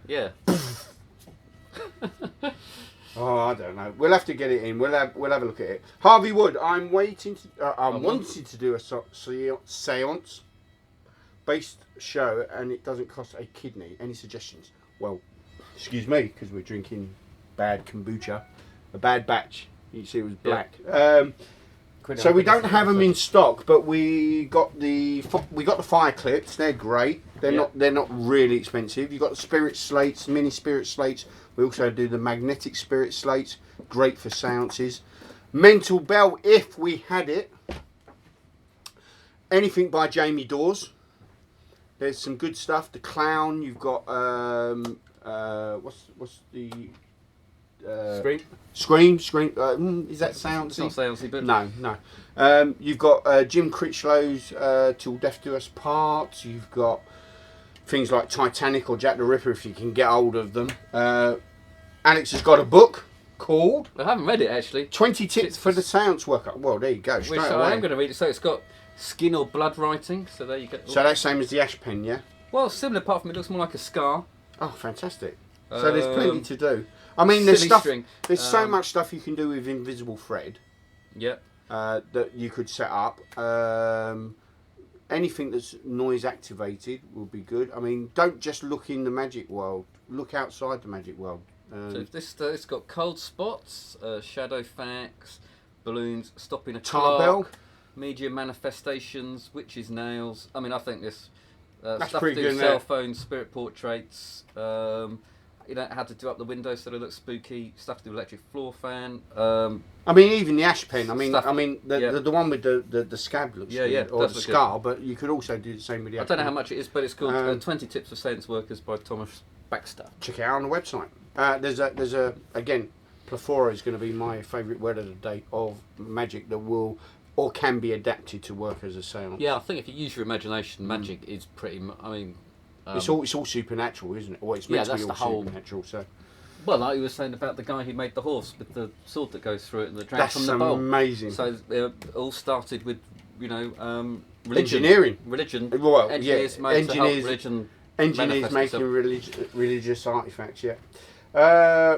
Yeah. Oh, I don't know. We'll have to get it in. We'll have a look at it. Harvey Wood, I'm wanting to do a seance based show, and it doesn't cost a kidney. Any suggestions? Well, excuse me, because we're drinking bad kombucha, a bad batch. You see, it was black. So we don't have them in stock, but we got the fire clips. They're great. They're not really expensive. You got the spirit slates, mini spirit slates. We also do the magnetic spirit slates. Great for seances. Mental Bell, if we had it. Anything by Jamie Dawes. There's some good stuff. The Clown. You've got what's the Scream. Is that seancey? It's not seancey, but No. You've got Jim Critchlow's Till Death Do Us Part. You've got things like Titanic or Jack the Ripper if you can get hold of them. Alex has got a book called I haven't read it actually. 20 Tips for the Seance Worker. Well, there you go. Which I am going to read it. So it's got skin or blood writing. So there you go. So that's same as the Ash Pen, yeah? Well, similar apart from it looks more like a scar. Oh, fantastic. So there's plenty to do. I mean, there's stuff. There's so much stuff you can do with invisible thread. Yep. That you could set up. Anything that's noise activated will be good. I mean, don't just look in the magic world. Look outside the magic world. So it's got cold spots, shadow facts, balloons, stopping a Tar clock, bell. media manifestations, witches' nails. I mean, I think this That's stuff pretty to do good, cell phones, spirit portraits, you know, how to do up the windows so they look spooky. Stuff to do with electric floor fan. I mean, even the ash pen. I mean, Stuff- the one with the scab looks Yeah, good, yeah, or does the look good. scar. But you could also do the same with the. I ash don't know pen. how much it is, but it's called 20 Tips for Seance Workers by Thomas Baxter. Check it out on the website. There's a again, plethora is going to be my favourite word of the day of magic that will or can be adapted to work as a seance. Yeah, I think if you use your imagination, magic is pretty. I mean, It's all supernatural, isn't it? Well, it's meant to be that's all the whole- supernatural. So well, like you were saying about the guy who made the horse with the sword that goes through it and the drag that's from the bowl. amazing. So it all started with, you know, religion. Engineering. Religion. Well, Engineers yeah, made to help engineers- religion. Engineers manifest making itself. religious artifacts. Yeah.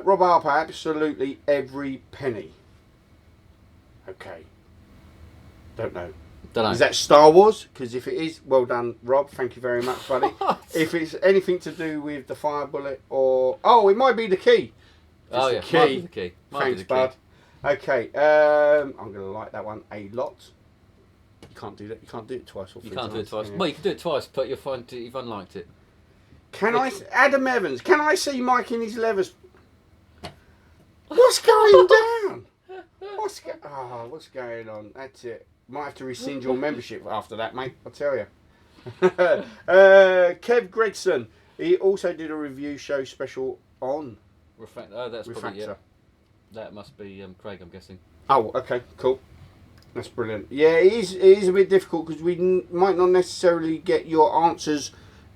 Rob Harper, absolutely every penny. Okay. Don't know. Don't know. Is that Star Wars? Because if it is, well done, Rob. Thank you very much, buddy. If it's anything to do with the fire bullet or... Oh, it might be the key. Oh, the yeah. key. Might be the key. Might Thanks, be the bud. key. Okay, I'm going to like that one a lot. You can't do that. You can't do it twice or three You can't do it times, twice. can you? Well, you can do it twice, but you'll find you've unliked it. Can I... Adam Evans, can I see Mike in his levers? What's going down? What's going on? That's it. Might have to rescind your membership after that, mate. I'll tell you. Kev Gregson. He also did a review show special on Oh, that's probably Refractor. That must be Craig, I'm guessing. Oh, okay, cool. That's brilliant. Yeah, it is a bit difficult because we might not necessarily get your answers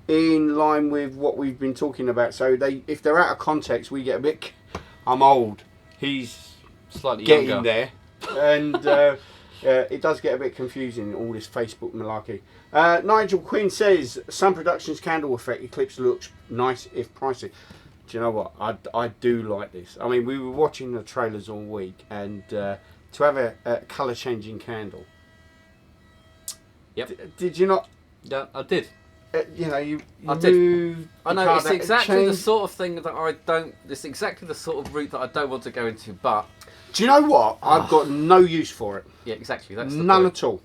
in line with what we've been talking about. So if they're out of context, we get a bit... I'm old. He's Slightly getting younger. there. And it does get a bit confusing, all this Facebook malarkey. Nigel Quinn says, Sun Productions candle effect eclipse looks nice if pricey. Do you know what? I do like this. I mean, we were watching the trailers all week, and to have a colour changing candle. Yep. Did you not? Yeah, I did. You know, you I did. moved I the know, card it's out, exactly the changed- sort of thing that I don't... It's exactly the sort of route that I don't want to go into, but... Do you know what? I've got no use for it. Yeah, exactly. That's the None point. at all.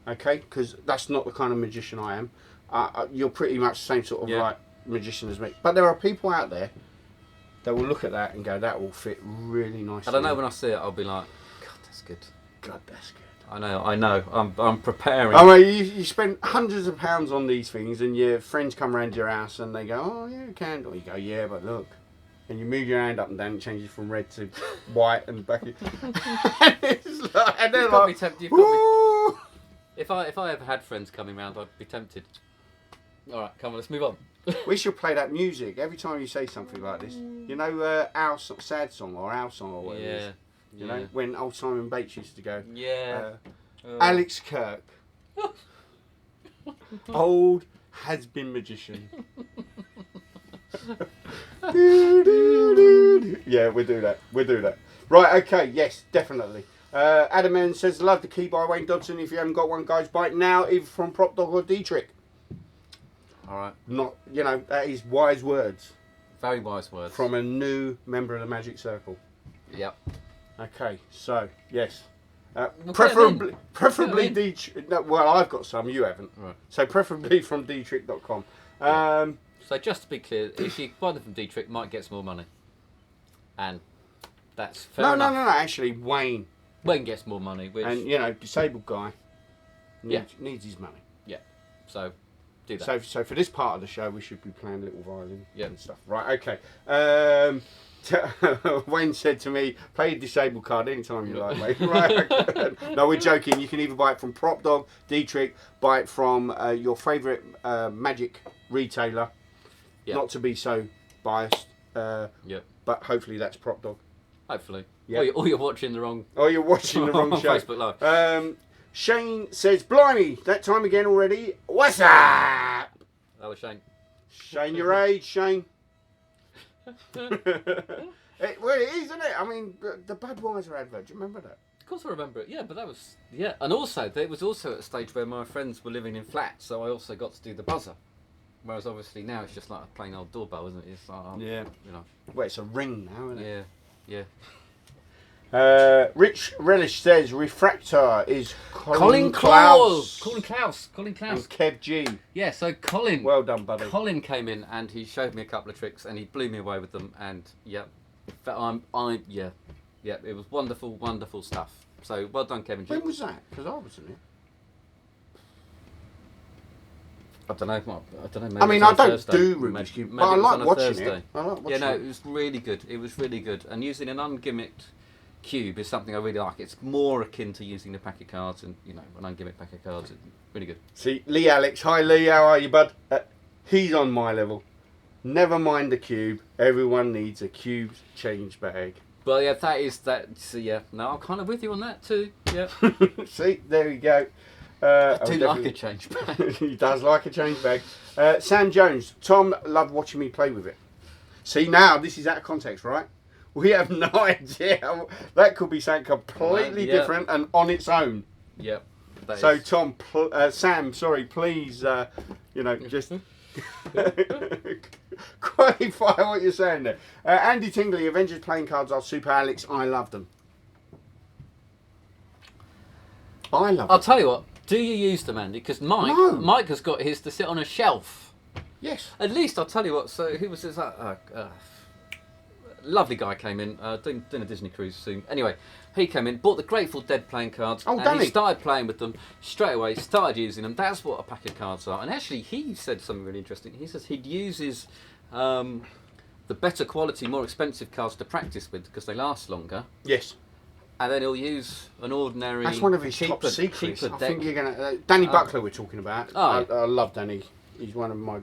Okay? Because that's not the kind of magician I am. You're pretty much the same sort of Yeah. like magician as me. But there are people out there that will look at that and go, that will fit really nicely. I don't know, when I see it, I'll be like, God, that's good. God, that's good. I know. I'm preparing. I mean, you spend hundreds of pounds on these things, and your friends come round your house and they go, oh, yeah, a candle. You go, yeah, but look. And you move your hand up and down, and it changes from red to white and back. And it's like, and they're You've got me like, tempted. You've got me. "Ooh." If I ever had friends coming round, I'd be tempted. All right, come on, let's move on. We should play that music every time you say something like this. You know, our sad song or our song or whatever it Yeah. is. You know, when old Simon Bates used to go, Yeah. Alex Kirk, old has-been magician. Yeah, we'll do that. Right, okay, yes, definitely. Adam N says, love the key by Wayne Dodson. If you haven't got one, guys, buy it now, either from PropDog or D-Trick. All right. Not, you know, that is wise words Very wise words. from a new member of the Magic Circle. Yep. Okay, so, yes. Well, Preferably Get 'em D-Trick. No, well, I've got some, you haven't. Right. So, preferably from dtrick.com. So just to be clear, if you buy them from D-Trick, Mike gets more money. And that's fair enough. No, actually, Wayne. Wayne gets more money, which... And, you know, disabled guy Yeah. needs his money. Yeah. So, do that. So for this part of the show, we should be playing little violin Yeah. and stuff. Right, okay. Wayne said to me, play a disabled card anytime you like, mate. Right, okay. No, we're joking. You can either buy it from PropDog, D-Trick, buy it from your favourite magic retailer. Yeah. Not to be so biased, Yep. but hopefully that's PropDog. Hopefully. Yeah. Or you're watching the wrong... Oh, you're watching the wrong on show. Facebook Live. Shane says, blimey, that time again already. What's up? Hello, Shane. Shane, your age, Shane. Well, it is, isn't it? I mean, the Budweiser advert, do you remember that? Of course I remember it, yeah, but that was... Yeah, and also, it was also at a stage where my friends were living in flats, so I also got to do the buzzer. Whereas obviously now it's just like a plain old doorbell, isn't it? It's like, Yeah. you know, Well, it's a ring now, isn't it? yeah, Rich Relish says refractor is Colin Klaus. Colin Klaus. And Kev G. Yeah, so Colin. Well done, buddy. Colin came in and he showed me a couple of tricks and he blew me away with them. And yeah, it was wonderful, wonderful stuff. So well done, Kevin G. When was that? Because I wasn't here. I don't know. Maybe I mean, it was I on don't Thursday. do Rubik's Maybe- Cube, maybe but I it was like on a watching Thursday. it. I like watching Yeah, no, it. it was really good. It was really good. And using an ungimmicked cube is something I really like. It's more akin to using the pack of cards, and an ungimmicked pack of cards. It's really good. See, Lee Alex. Hi, Lee. How are you, bud? He's on my level. Never mind the cube. Everyone needs a cube change bag. Well, yeah, that is that. So yeah, no, I'm kind of with you on that too. Yeah, See, there we go. I do like a change bag. He does like a change bag. Sam Jones. Tom loved watching me play with it. See, now this is out of context, right? We have no idea. That could be something completely Yeah. different and on its own. Yep. that So, is- Tom, Sam, sorry, please, just qualify what you're saying there. Andy Tingley, Avengers playing cards are super, Alex. I love them. I love I'll them. tell you what. Do you use them, Andy? Because No. Mike has got his to sit on a shelf. Yes. At least I'll tell you what. So who was this? Lovely guy came in, doing a Disney cruise soon. Anyway, he came in, bought the Grateful Dead playing cards, Oh, and done he he? started playing with them straight away. Started using them. That's what a pack of cards are. And actually, he said something really interesting. He says he uses the better quality, more expensive cards to practice with because they last longer. Yes. And then he'll use an ordinary. That's one of his top cheaper secrets. I deck. think you're going to... Danny Buckler we're talking about. Oh, I love Danny. He's one of my...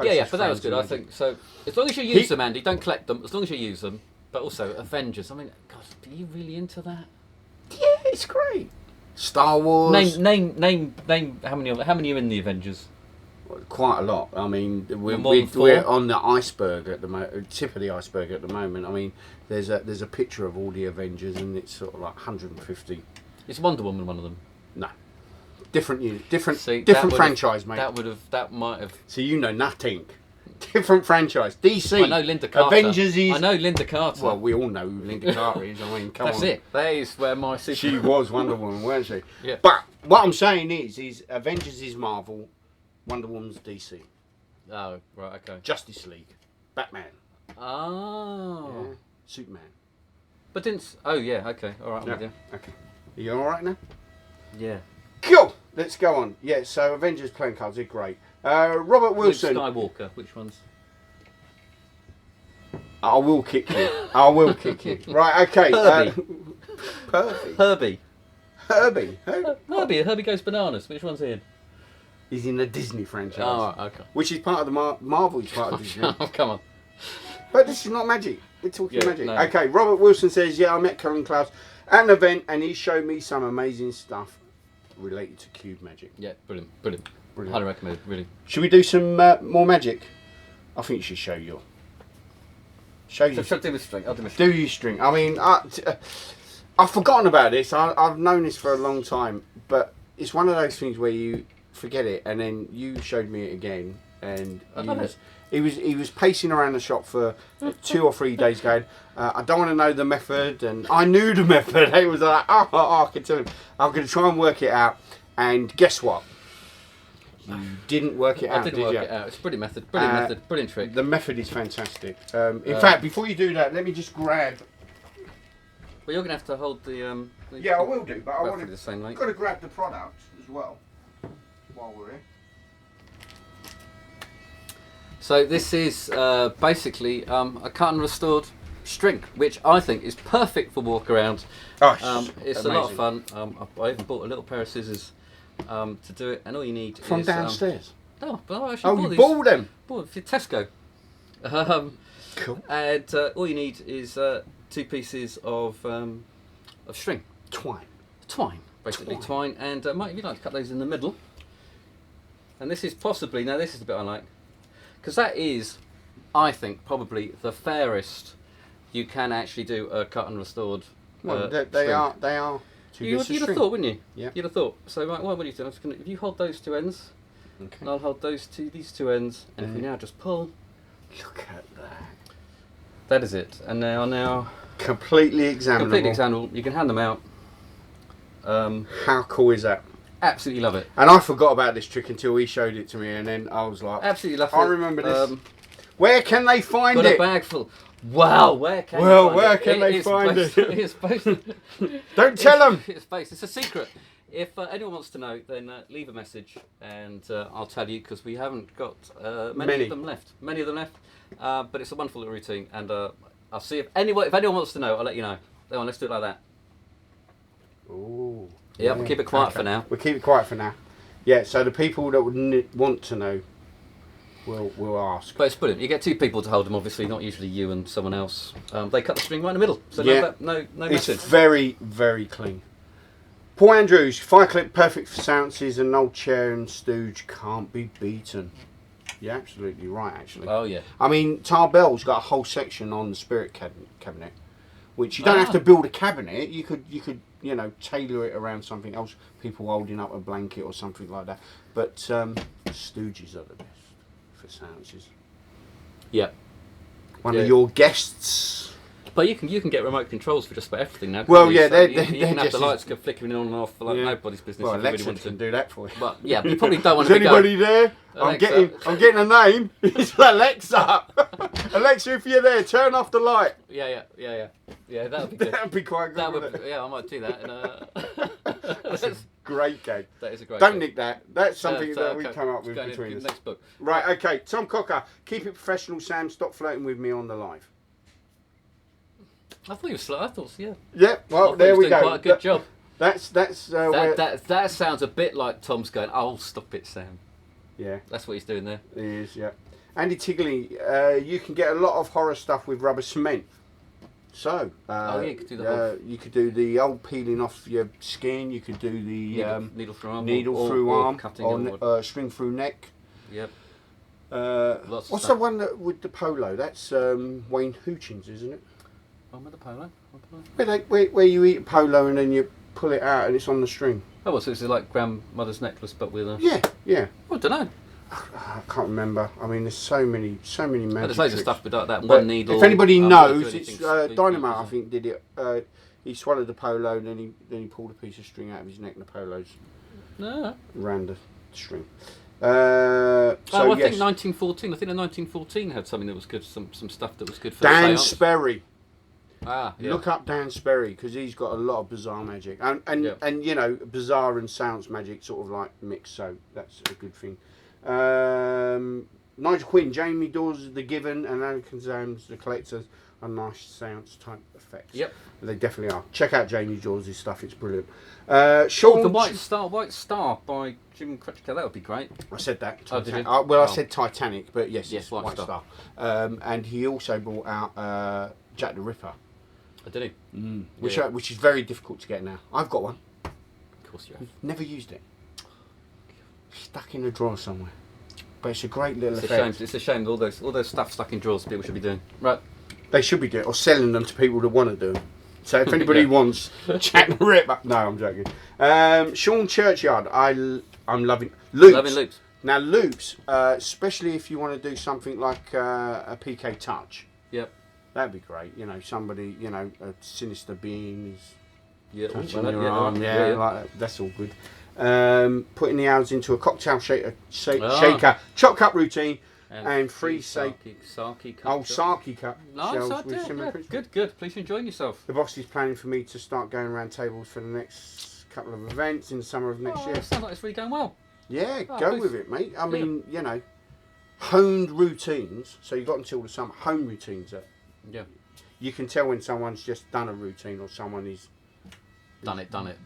Yeah, but that was good. I think so. As long as you use them, Andy, don't collect them. As long as you use them, but also Avengers. I mean, God, are you really into that? Yeah, it's great. Star Wars. Name. How many are in the Avengers? Quite a lot. I mean, More than four? we're on the iceberg at the tip of the iceberg at the moment. I mean, there's a picture of all the Avengers, and it's sort of like 150. Is Wonder Woman one of them? No, different unit, different See, different that franchise, mate. That might have. So you know nothing. Different franchise. DC. I know Linda Carter. Avengers is. I know Linda Carter. Well, we all know who Linda Carter is. I mean, come That's on. it. That is where my super. She was Wonder Woman, weren't she? Yeah. But what I'm saying is Avengers is Marvel, Wonder Woman's DC, Oh right, okay. Justice League, Batman, Oh. yeah, Superman. But didn't. Oh yeah, okay. All right, I'm with you. Okay. Are you all right now? Yeah. Cool. Let's go on. Yeah. So Avengers playing cards are great. Robert Luke Wilson. Skywalker. Which ones? I will kick you. I will kick you. Right. Okay. Herbie. Perfect. Herbie. Herbie. Herbie goes bananas. Which one's he in? He's in the Disney franchise, Oh, right, okay. which is part of the Marvel. Is part of Disney. Oh, come on. But this is not magic. We're talking Yeah, magic. no. Okay, Robert Wilson says, yeah, I met Colin Klaus at an event and he showed me some amazing stuff related to cube magic. Yeah, brilliant. Brilliant. Highly recommended, really. Should we do some more magic? I think you should show your... Show you. So, do the string. I'll do the string. Do you string? I mean, I've forgotten about this. I've known this for a long time, but it's one of those things where you forget it, and then you showed me it again, and I love it. he was pacing around the shop for 2 or 3 days, going, I don't want to know the method, and I knew the method. It was like, I could tell him, I'm going to try and work it out, and guess what? You didn't work it out, I didn't did work you? it out. It's a brilliant method. Brilliant method. Brilliant trick. The method is fantastic. In fact, before you do that, let me just grab. Well, you're going to have to hold the. Yeah, I will do, but I roughly want to. the same length. Got to grab the product as well while we're here. So this is basically a cut and restored string, which I think is perfect for walk around. Oh, It's a lot of fun. I even bought a little pair of scissors to do it, and all you need From is downstairs. no, but I actually Oh, bought you these. bought them? Bought for Tesco. Cool. And all you need is 2 pieces of string, Twine. basically twine. And Mike, if you'd like to cut those in the middle. And this is possibly this is the bit I like, because that is, I think, probably the fairest you can actually do a cut and restored. Well, they string. are. You'd have thought, wouldn't you? Yeah. You'd have thought. So, right, what are you doing? I'm just gonna, if you hold those 2 ends, Okay. and I'll hold these 2 ends, and if we now just pull, Look at that. that is it. And now, Completely examinable. Completely examinable. You can hand them out. How cool is that? Absolutely love it. And I forgot about this trick until he showed it to me, and then I was like, Absolutely love it. I remember this. Where can they find got it? a bag full. Wow, where can Well, you find where it? can they is find based- it? It's based, Don't tell them. It's a secret. If anyone wants to know, then leave a message and I'll tell you, because we haven't got many of them left. Many of them left. But it's a wonderful little routine, and I'll see if anyone wants to know, I'll let you know. Go on, let's do it like that. Ooh. Yeah, we'll keep it quiet for now. We'll keep it quiet for now. Yeah, so the people that would want to know will ask. But it's brilliant. You get two people to hold them, obviously, not usually you and someone else. They cut the string right in the middle, so no It's messing. very, very clean. Paul Andrews, fire clip, perfect for seances, and an old chair and stooge can't be beaten. You're absolutely right, actually. Oh, yeah. I mean, Tarbell's got a whole section on the spirit cabinet, which you don't have to build a cabinet. You could, tailor it around something else. People holding up a blanket or something like that. But stooges are the best for seances. Yeah. One of your guests. But you can get remote controls for just about everything now. Well, yeah, so they're you can have just the lights go flickering on and off like nobody's business. Well, if Alexa you really want can to do that for you. But yeah, you probably don't want Is to be anybody going. there? Alexa. I'm getting a name. It's Alexa. Alexa, if you're there, turn off the light. Yeah, that would be good. That would be quite good. That wouldn't would, it? yeah, I might do that. That's a great gag. That is a great. Don't gag. nick that. That's something So, that we okay, come up with going between into us. the next book. Right, okay. Tom Cocker, keep it professional, Sam. Stop flirting with me on the live. I thought you were slow. I thought, yeah. Yeah, well, there we go. Quite a good job. That's where... That sounds a bit like Tom's going, "Oh, stop it, Sam." Yeah. That's what he's doing there. It is, yeah. Andy Tigley, you can get a lot of horror stuff with rubber cement. So, you could do the whole... you could do the old peeling off your skin. You could do the needle through arm, or cutting, or string through neck. Yep. What's the one with the polo? That's Wayne Hutchins, isn't it? One with the polo. Where you eat polo and then you pull it out and it's on the string. Oh, well, so it's like grandmother's necklace, but with a... Yeah. I don't know. I can't remember. I mean, there's so many magic There's loads of tricks. stuff with that. But One needle. if anybody knows, do it's anything Dynamite. I think did it. He swallowed the polo and then he pulled a piece of string out of his neck, and the polo's around the string. I think 1914. I think the 1914 had something that was good. Some stuff that was good for Dan the seance. Sperry. Yeah. Look up Dan Sperry because he's got a lot of bizarre magic and bizarre and seance magic sort of like mixed. So that's a good thing. Nigel Quinn, Jamie Dawes, The Given, and Anakin Zams, The Collectors are nice seance type effects. Yep. They definitely are. Check out Jamie Dawes' stuff, it's brilliant. Sean, the White Star by Jim Crutchker, that would be great. I said that. Oh, did you? I said Titanic, but yes, White Star. And he also brought out Jack the Ripper. Oh, did he? Which is very difficult to get now. I've got one. Of course you have. Never used it. Stuck in a drawer somewhere. But it's a great little It's effect. a shame all those stuff stuck in drawers people should be doing. Right. They should be doing it, or selling them to people that want to do them. So if anybody wants Jack the Ripper, no, I'm joking. Sean Churchyard, I'm loving loops. Loving loops. Now loops, especially if you want to do something like a PK touch. Yep. That'd be great. Somebody, a sinister being is touching well, your arm. Yeah, like that. That's all good. Putting the hours into a cocktail shaker, chop cup routine, and free sake. Sake cup. Oh, sake cup. Nice shells with idea. similar Yeah. principles. Good. Please enjoying yourself. The boss is planning for me to start going around tables for the next couple of events in the summer of next year. That sounds like it's really going well. Yeah, Oh, go please. with it, mate. I mean, honed routines. So you've got until the summer. Home routines. Yeah. You can tell when someone's just done a routine or someone is Done it. Done it.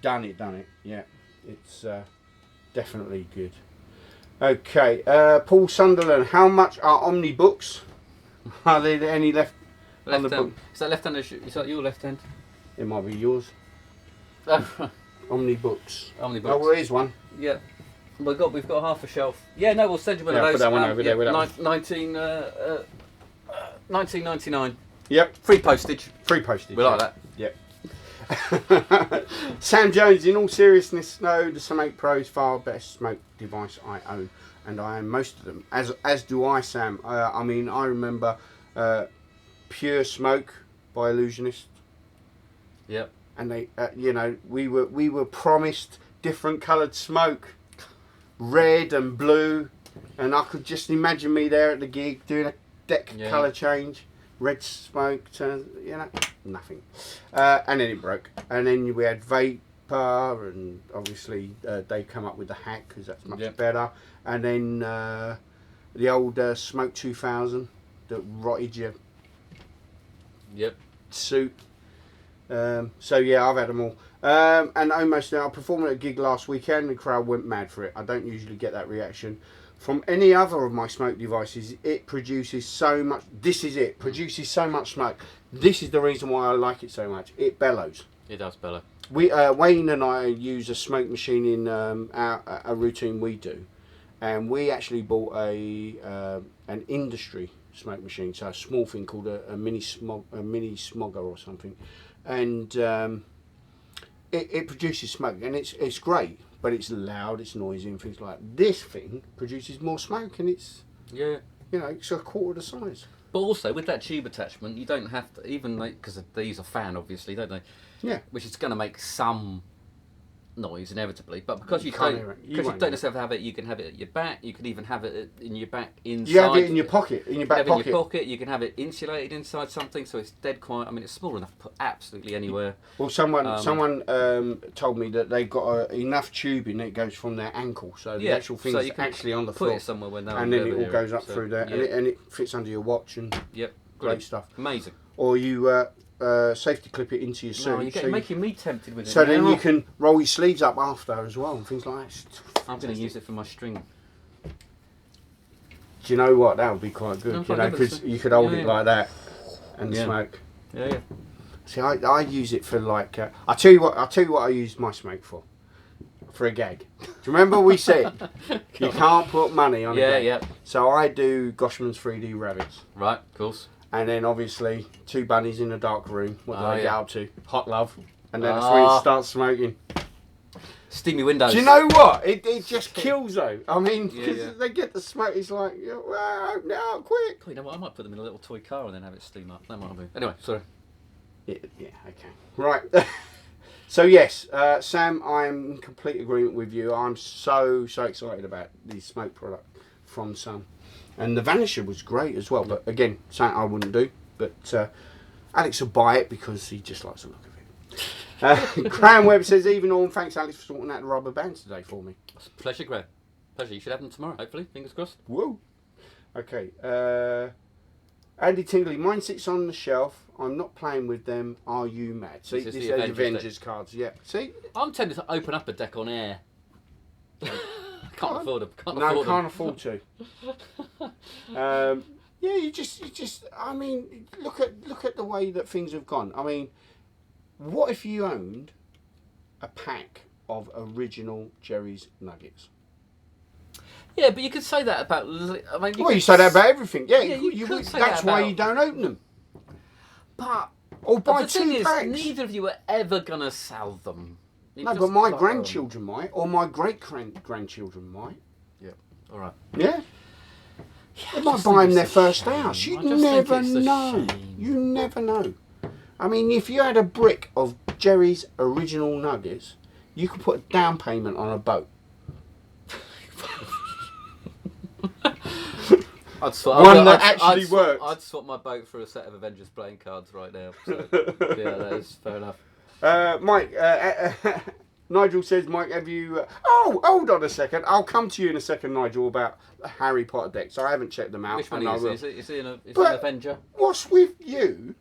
Yeah, it's definitely good. Okay, Paul Sunderland. How much are Omni books? Are there any left on the Left hand. book? Is that left hand? Is that your left hand? It might be yours. Omni books. Omni Oh, books. well, here's one. Yeah. We've got half a shelf. Yeah, no, we'll send you one of Yeah, those. put that one over there with that one. 19.99. Yep, Free postage. free postage. We like that. Yep. Sam Jones, in all seriousness, no, the Some 8 Pro is far best smoke device I own, and I own most of them, as do I, Sam. I mean, I remember Pure Smoke by Illusionist. Yep. And they, you know, we were promised different coloured smoke, red and blue, and I could just imagine me there at the gig doing a deck colour change, red smoke turns, you know, nothing, and then it broke, and then we had vapor, and obviously they come up with the hack because that's much better, and then the old Smoke 2000 that rotted your suit. So yeah, I've had them all. And almost now, I performed at a gig last weekend. The crowd went mad for it. I don't usually get that reaction from any other of my smoke devices. It produces so much. This is it. Produces so much smoke. This is the reason why I like it so much. It bellows. It does bellow. We Wayne and I use a smoke machine in a routine we do, and we actually bought an industry smoke machine, so a small thing called a mini smogger or something, and it produces smoke, and it's great, but it's loud, it's noisy, and things like that. This thing produces more smoke, and it's you know, it's a quarter the size. But also with that tube attachment, you don't have to, even because these are fan obviously, don't they? Yeah. Which is going to make some noise inevitably, but because you don't necessarily have it, you can have it at your back. You can even have it in your back inside. You have it in your pocket, in your back pocket. In your pocket. You can have it insulated inside something, so it's dead quiet. I mean, it's small enough to put absolutely anywhere. Well, someone told me that they've got enough tubing that it goes from their ankle, so the actual thing's so actually on the floor. Put it somewhere where no and then it all goes up through there, and it fits under your watch and great stuff. Amazing. Or you safety clip it into your suit. No, you're making me tempted with it. So then you can roll your sleeves up after as well and things like that. I'm going to use it for my string. Do you know what? That would be quite good, you know, because you could hold it like that and smoke. Yeah. See, I use it for like. I'll tell you what I use my smoke for. For a gag. Do you remember we said you can't put money on a gag? Yeah. So I do Goshman's 3D rabbits. Right, of course. And then obviously 2 bunnies in a dark room. What do they get up to? Hot love. And then that's when it starts smoking. Steamy windows. Do you know what? It just kills though. I mean, because they get the smoke. It's like, well, open it up quick. You know what? I might put them in a little toy car and then have it steam up. That might be. Anyway, sorry. Yeah. Okay. Right. So yes, Sam, I'm in complete agreement with you. I'm so excited about the smoke product from Sun. And the Vanisher was great as well, but again, something I wouldn't do. But Alex will buy it because he just likes the look of it. Graham Webb says, even on, thanks Alex for sorting out the rubber bands today for me. It's a pleasure, Graham. Pleasure. You should have them tomorrow, hopefully. Fingers crossed. Whoa. Okay. Andy Tingley, mine sits on the shelf. I'm not playing with them. Are you mad? See, this is Avengers cards. Yeah. See? I'm tempted to open up a deck on air. Can't afford them. Can't afford to. Yeah, you just. I mean, look at the way that things have gone. I mean, what if you owned a pack of original Jerry's nuggets? Yeah, but you could say that about. I mean, you say that about everything. Yeah, you could say that's that why you don't open them. But buy the 2 thing packs. is, neither of you are ever gonna sell them. No, but my grandchildren might, or my great grandchildren might. Yeah. All right. Yeah. They might buy them their first house. You never know. You never know. I mean, if you had a brick of Jerry's original nuggets, you could put a down payment on a boat. I'd swap, One that actually works. I'd swap my boat for a set of Avengers playing cards right now. So, yeah, that is fair enough. Mike, Nigel says, Mike, have you... hold on a second. I'll come to you in a second, Nigel, about Harry Potter decks. I haven't checked them out. Which one is it? Is it an Avenger? What's with you,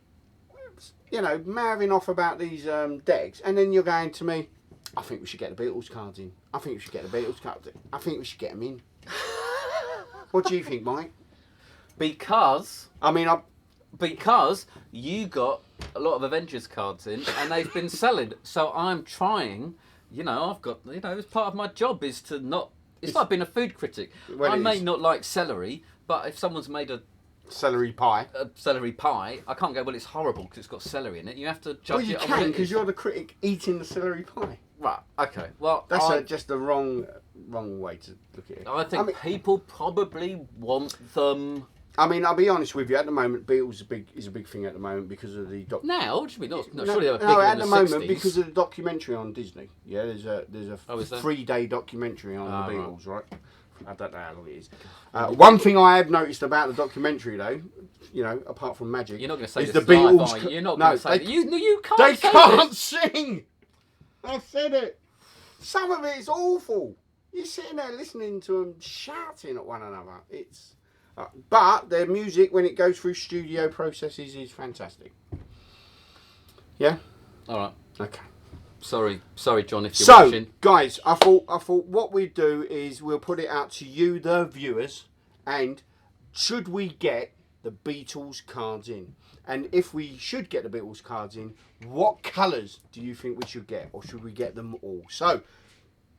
you know, mouthing off about these decks, and then you're going to me, I think we should get the Beatles cards in. I think we should get the Beatles cards in. I think we should get them in. What do you think, Mike? Because you got a lot of Avengers cards in and they've been selling. So I'm trying, I've got, as part of my job is to not, it's like being a food critic. I may not like celery, but if someone's made a celery pie, I can't go, well, it's horrible because it's got celery in it. You have to judge it. Well, you can, because you're the critic eating the celery pie. Right, okay. Well, that's just the wrong way to look at it. I think people probably want them. I mean, I'll be honest with you. At the moment, Beatles is a big thing at the moment because of the Now, what do you mean? No, surely they were bigger no, at in the the moment 60s. because of the documentary on Disney. Yeah, there's a is there? 3-day documentary on the right. Beatles, right? I don't know how long it is. One thing I have noticed about the documentary, though, you know, apart from magic, You're not going to say is this the live, Beatles. are you? You're not no, going to say they, that. You can't they say can't this. sing. I said it. Some of it is awful. You're sitting there listening to them shouting at one another. It's, but their music, when it goes through studio processes, is fantastic. Yeah. All right. Okay. Sorry, John, if you're So, watching. guys, I thought what we'd do is we'll put it out to you, the viewers, and should we get the Beatles cards in? And if we should get the Beatles cards in, what colours do you think we should get? Or should we get them all? So,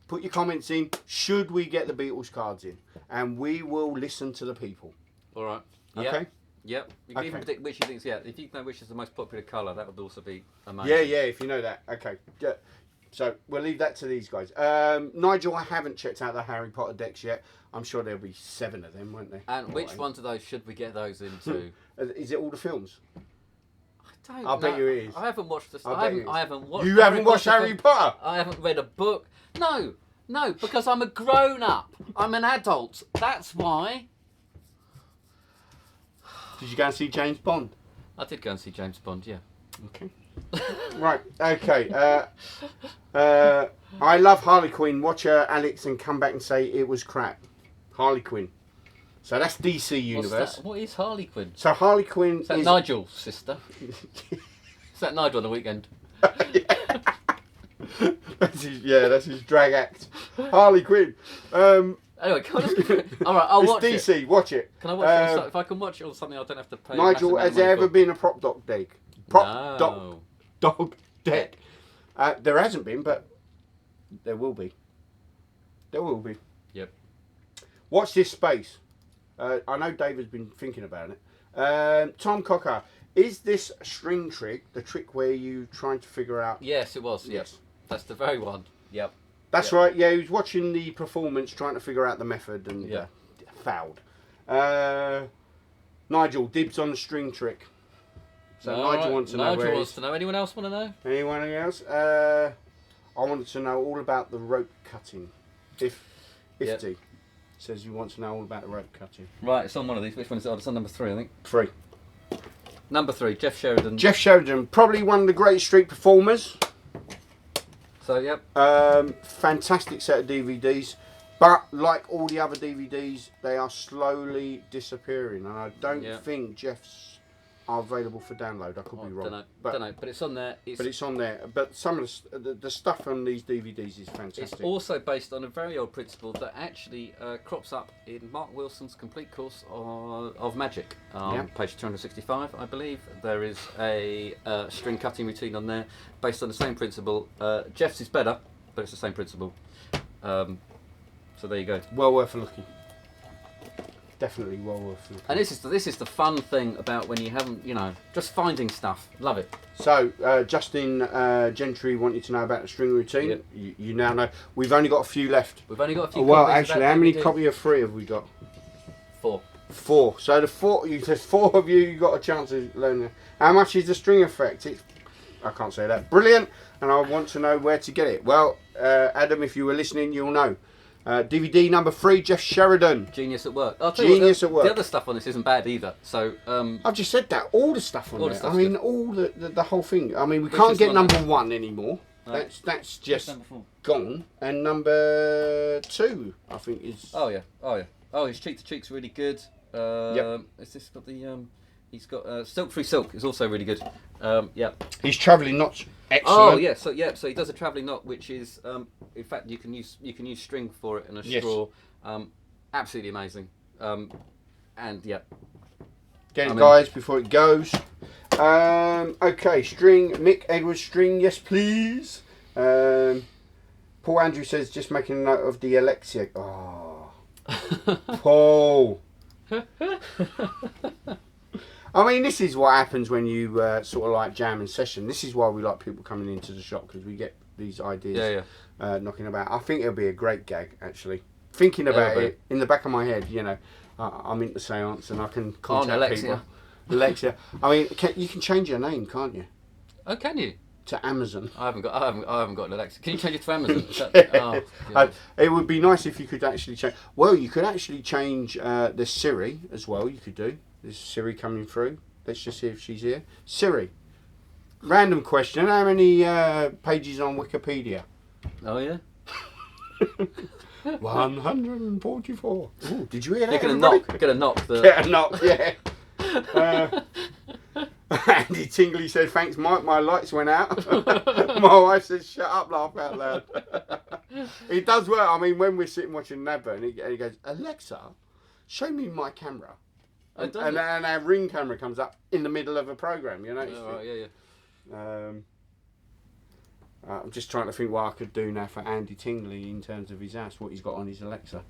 put your comments in. Should we get the Beatles cards in? And we will listen to the people. All right. Okay? Yep. You can even Okay. predict which you think. Yeah. If you know which is the most popular colour, that would also be amazing. Yeah, if you know that. Okay. Yeah. So we'll leave that to these guys. Nigel, I haven't checked out the Harry Potter decks yet. I'm sure there'll be 7 of them, won't there? And which ones of those should we get those into? Is it all the films? I don't I'll bet know. you it is. I haven't watched this. I'll I bet haven't. you it is. I haven't watched. You haven't watched Harry Potter? I haven't read a book. No, because I'm a grown up. I'm an adult. That's why. Did you go and see James Bond? I did go and see James Bond. Yeah. Okay. Right. Okay. I love Harley Quinn. Watch her, Alex, and come back and say it was crap. Harley Quinn. So that's DC Universe. What is Harley Quinn? So Harley Quinn Is that is Nigel's sister? Is that Nigel on the weekend? that's his drag act. Harley Quinn. Anyway, can I just... All right, I'll watch it's it. DC. Watch it. Can I watch it? If I can watch it or something, I don't have to pay. Nigel, has there ever been a prop dog deck? No. Dog deck. There hasn't been, but there will be. There will be. Yep. Watch this space. I know David's been thinking about it. Tom Cocker, is this string trick the trick where you trying to figure out? Yes, it was. Yes, that's the very one. Yep. That's right. Yeah, he was watching the performance, trying to figure out the method, and fouled. Nigel, dibs on the string trick. So Nigel wants to know. Nigel wants to know. Anyone else want to know? Anyone else? I wanted to know all about the rope cutting. Ifty says you want to know all about the rope cutting. Right, it's on one of these. Which one is it? Oh, it's on number 3, I think. 3. Number 3, Jeff Sheridan. Jeff Sheridan, probably one of the great street performers. So, yep. Fantastic set of DVDs. But like all the other DVDs, they are slowly disappearing. And I don't think Jeff's are available for download. I could be wrong. Don't know, but it's on there. But it's on there. But some of the stuff on these DVDs is fantastic. It's also based on a very old principle that actually crops up in Mark Wilson's complete course of magic. Page 265, I believe. There is a string cutting routine on there based on the same principle. Jeff's is better, but it's the same principle. So there you go. Well worth a looking. Definitely well worth looking. And this is the fun thing about when you haven't, just finding stuff. Love it. So Justin Gentry wanted to know about the string routine. Yep. You now know. We've only got a few left. We've only got a few. Well, copies actually, of that how many DVD. copy of 3 have we got? 4. 4. So the 4. There's 4 of you got a chance of learning. How much is the string effect? I can't say that. Brilliant. And I want to know where to get it. Well, Adam, if you were listening, you'll know. DVD number 3, Jeff Sheridan. Genius at work. Genius at work. The other stuff on this isn't bad either. So I've just said that. All the stuff on all the there. stuff's I mean, good. all the whole thing. I mean, we Which can't is get one number that- 1 anymore. No. That's just number 4? gone. And number 2, I think, is. Oh yeah. Oh, his cheek to cheek's really good. Yep. Is this got the He's got Silk Free Silk is also really good. Yep. He's travelling knots. Excellent. Oh yeah. So he does a travelling knot, which is in fact you can use string for it and a Yes. straw. Absolutely amazing. And yeah. Get it, guys, before it goes. Okay, string. Mick Edwards string. Yes, please. Paul Andrew says just making a note of the Alexia. Oh, Paul. I mean, this is what happens when you sort of like jam in session. This is why we like people coming into the shop, because we get these ideas knocking about. I think it'll be a great gag, actually. Thinking about it in the back of my head, I'm into seance and I can On contact Alexia. people. Alexia. I mean, you can change your name, can't you? Oh, can you? To Amazon. I haven't got an Alexa. Can you change it to Amazon? Yeah. Oh, God. It would be nice if you could actually change. Well, you could actually change the Siri as well. You could do. There's Siri coming through. Let's just see if she's here. Siri. Random question. How many pages on Wikipedia? Oh yeah. 144. Ooh, did you hear that? They're gonna everybody? knock. They're gonna knock the. Get a knock, yeah. Andy Tingley said, thanks Mike, my lights went out. My wife said, shut up, laugh out loud. It does work. I mean, when we're sitting watching Nabba and he goes, Alexa, show me my camera. And our Ring camera comes up in the middle of a program, you know. Oh, right, yeah. I'm just trying to think what I could do now for Andy Tingley in terms of his house, what he's got on his Alexa.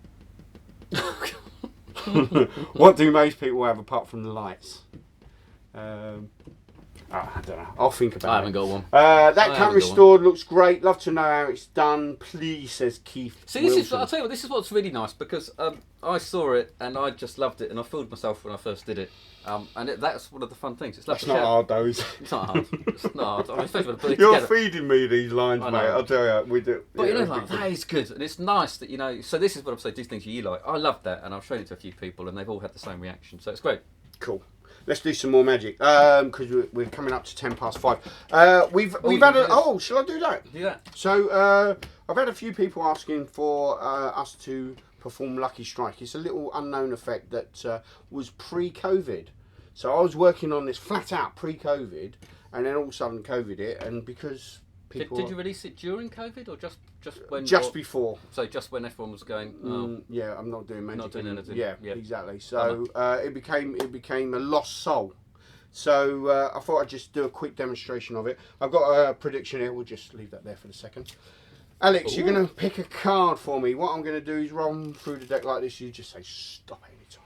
What do most people have apart from the lights? I don't know. I'll think about it. I haven't got one. That camera restored looks great. Love to know how it's done. Please, says Keith. See, I'll tell you what. This is what's really nice because I saw it and I just loved it and I fooled myself when I first did it. And that's one of the fun things. It's That's not hard, though, is it? It's not hard. It's not hard. I mean, especially when I put it You're together. feeding me these lines, mate. I'll tell you, we do. But you know, like, that is good, and it's nice that So this is what I'm saying. Do things you like. I love that, and I've shown it to a few people, and they've all had the same reaction. So it's great. Cool. Let's do some more magic because we're coming up to 5:10. We've had a. Oh, shall I do that? Do that. So I've had a few people asking for us to perform Lucky Strike. It's a little unknown effect that was pre-COVID. So I was working on this flat out pre-COVID, and then all of a sudden COVID hit, and because people did you release it during COVID or just when? Just before. So just when everyone was going. Oh. Yeah, I'm not doing magic. Not doing anything. Yeah, Yep. exactly. So it became a lost soul. So I thought I'd just do a quick demonstration of it. I've got a prediction here. We'll just leave that there for a second. Alex, you're going to pick a card for me. What I'm going to do is roll through the deck like this. You just say stop anytime.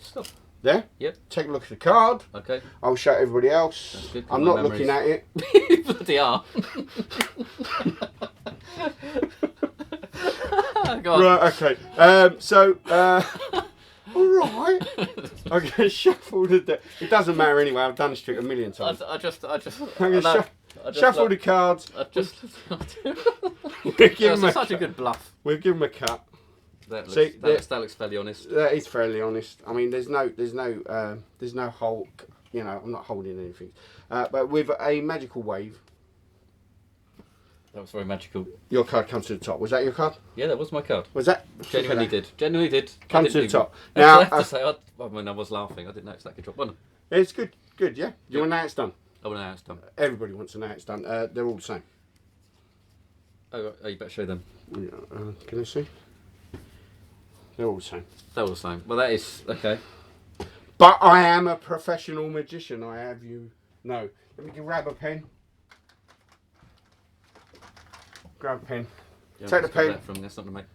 Stop. There? Yep. Take a look at the card. Okay. I'll show everybody else. That's good, I'm my not looking at it. Bloody are. Go on. Right, okay. All right. I'm going to shuffle the deck. It doesn't matter anyway. I've done this trick a million times. I just. I'm going to shuffle the cards. That's We'll such a good bluff. give them a cut. That looks fairly honest. That is fairly honest. I mean, there's no hold. You know, I'm not holding anything. But with a magical wave, That was very magical. your card comes to the top. Was that your card? Yeah, that was my card. Was that? Genuinely did. Genuinely did. Come I to the didn't top. Even, Now, I have to say, I mean, I was laughing. I didn't know it's that good job. Wasn't it? It's good. Good, yeah. You want to know how it's done? I want to know how it's done. Everybody wants to know how it's done. They're all the same. Oh, you better show them. Yeah, can I see? They're all the same. They're all the same. Well, that is okay. But I am a professional magician. I have you know. Let me grab a pen. Grab a pen. Yeah, Take the let's go pen. back from this, something to make.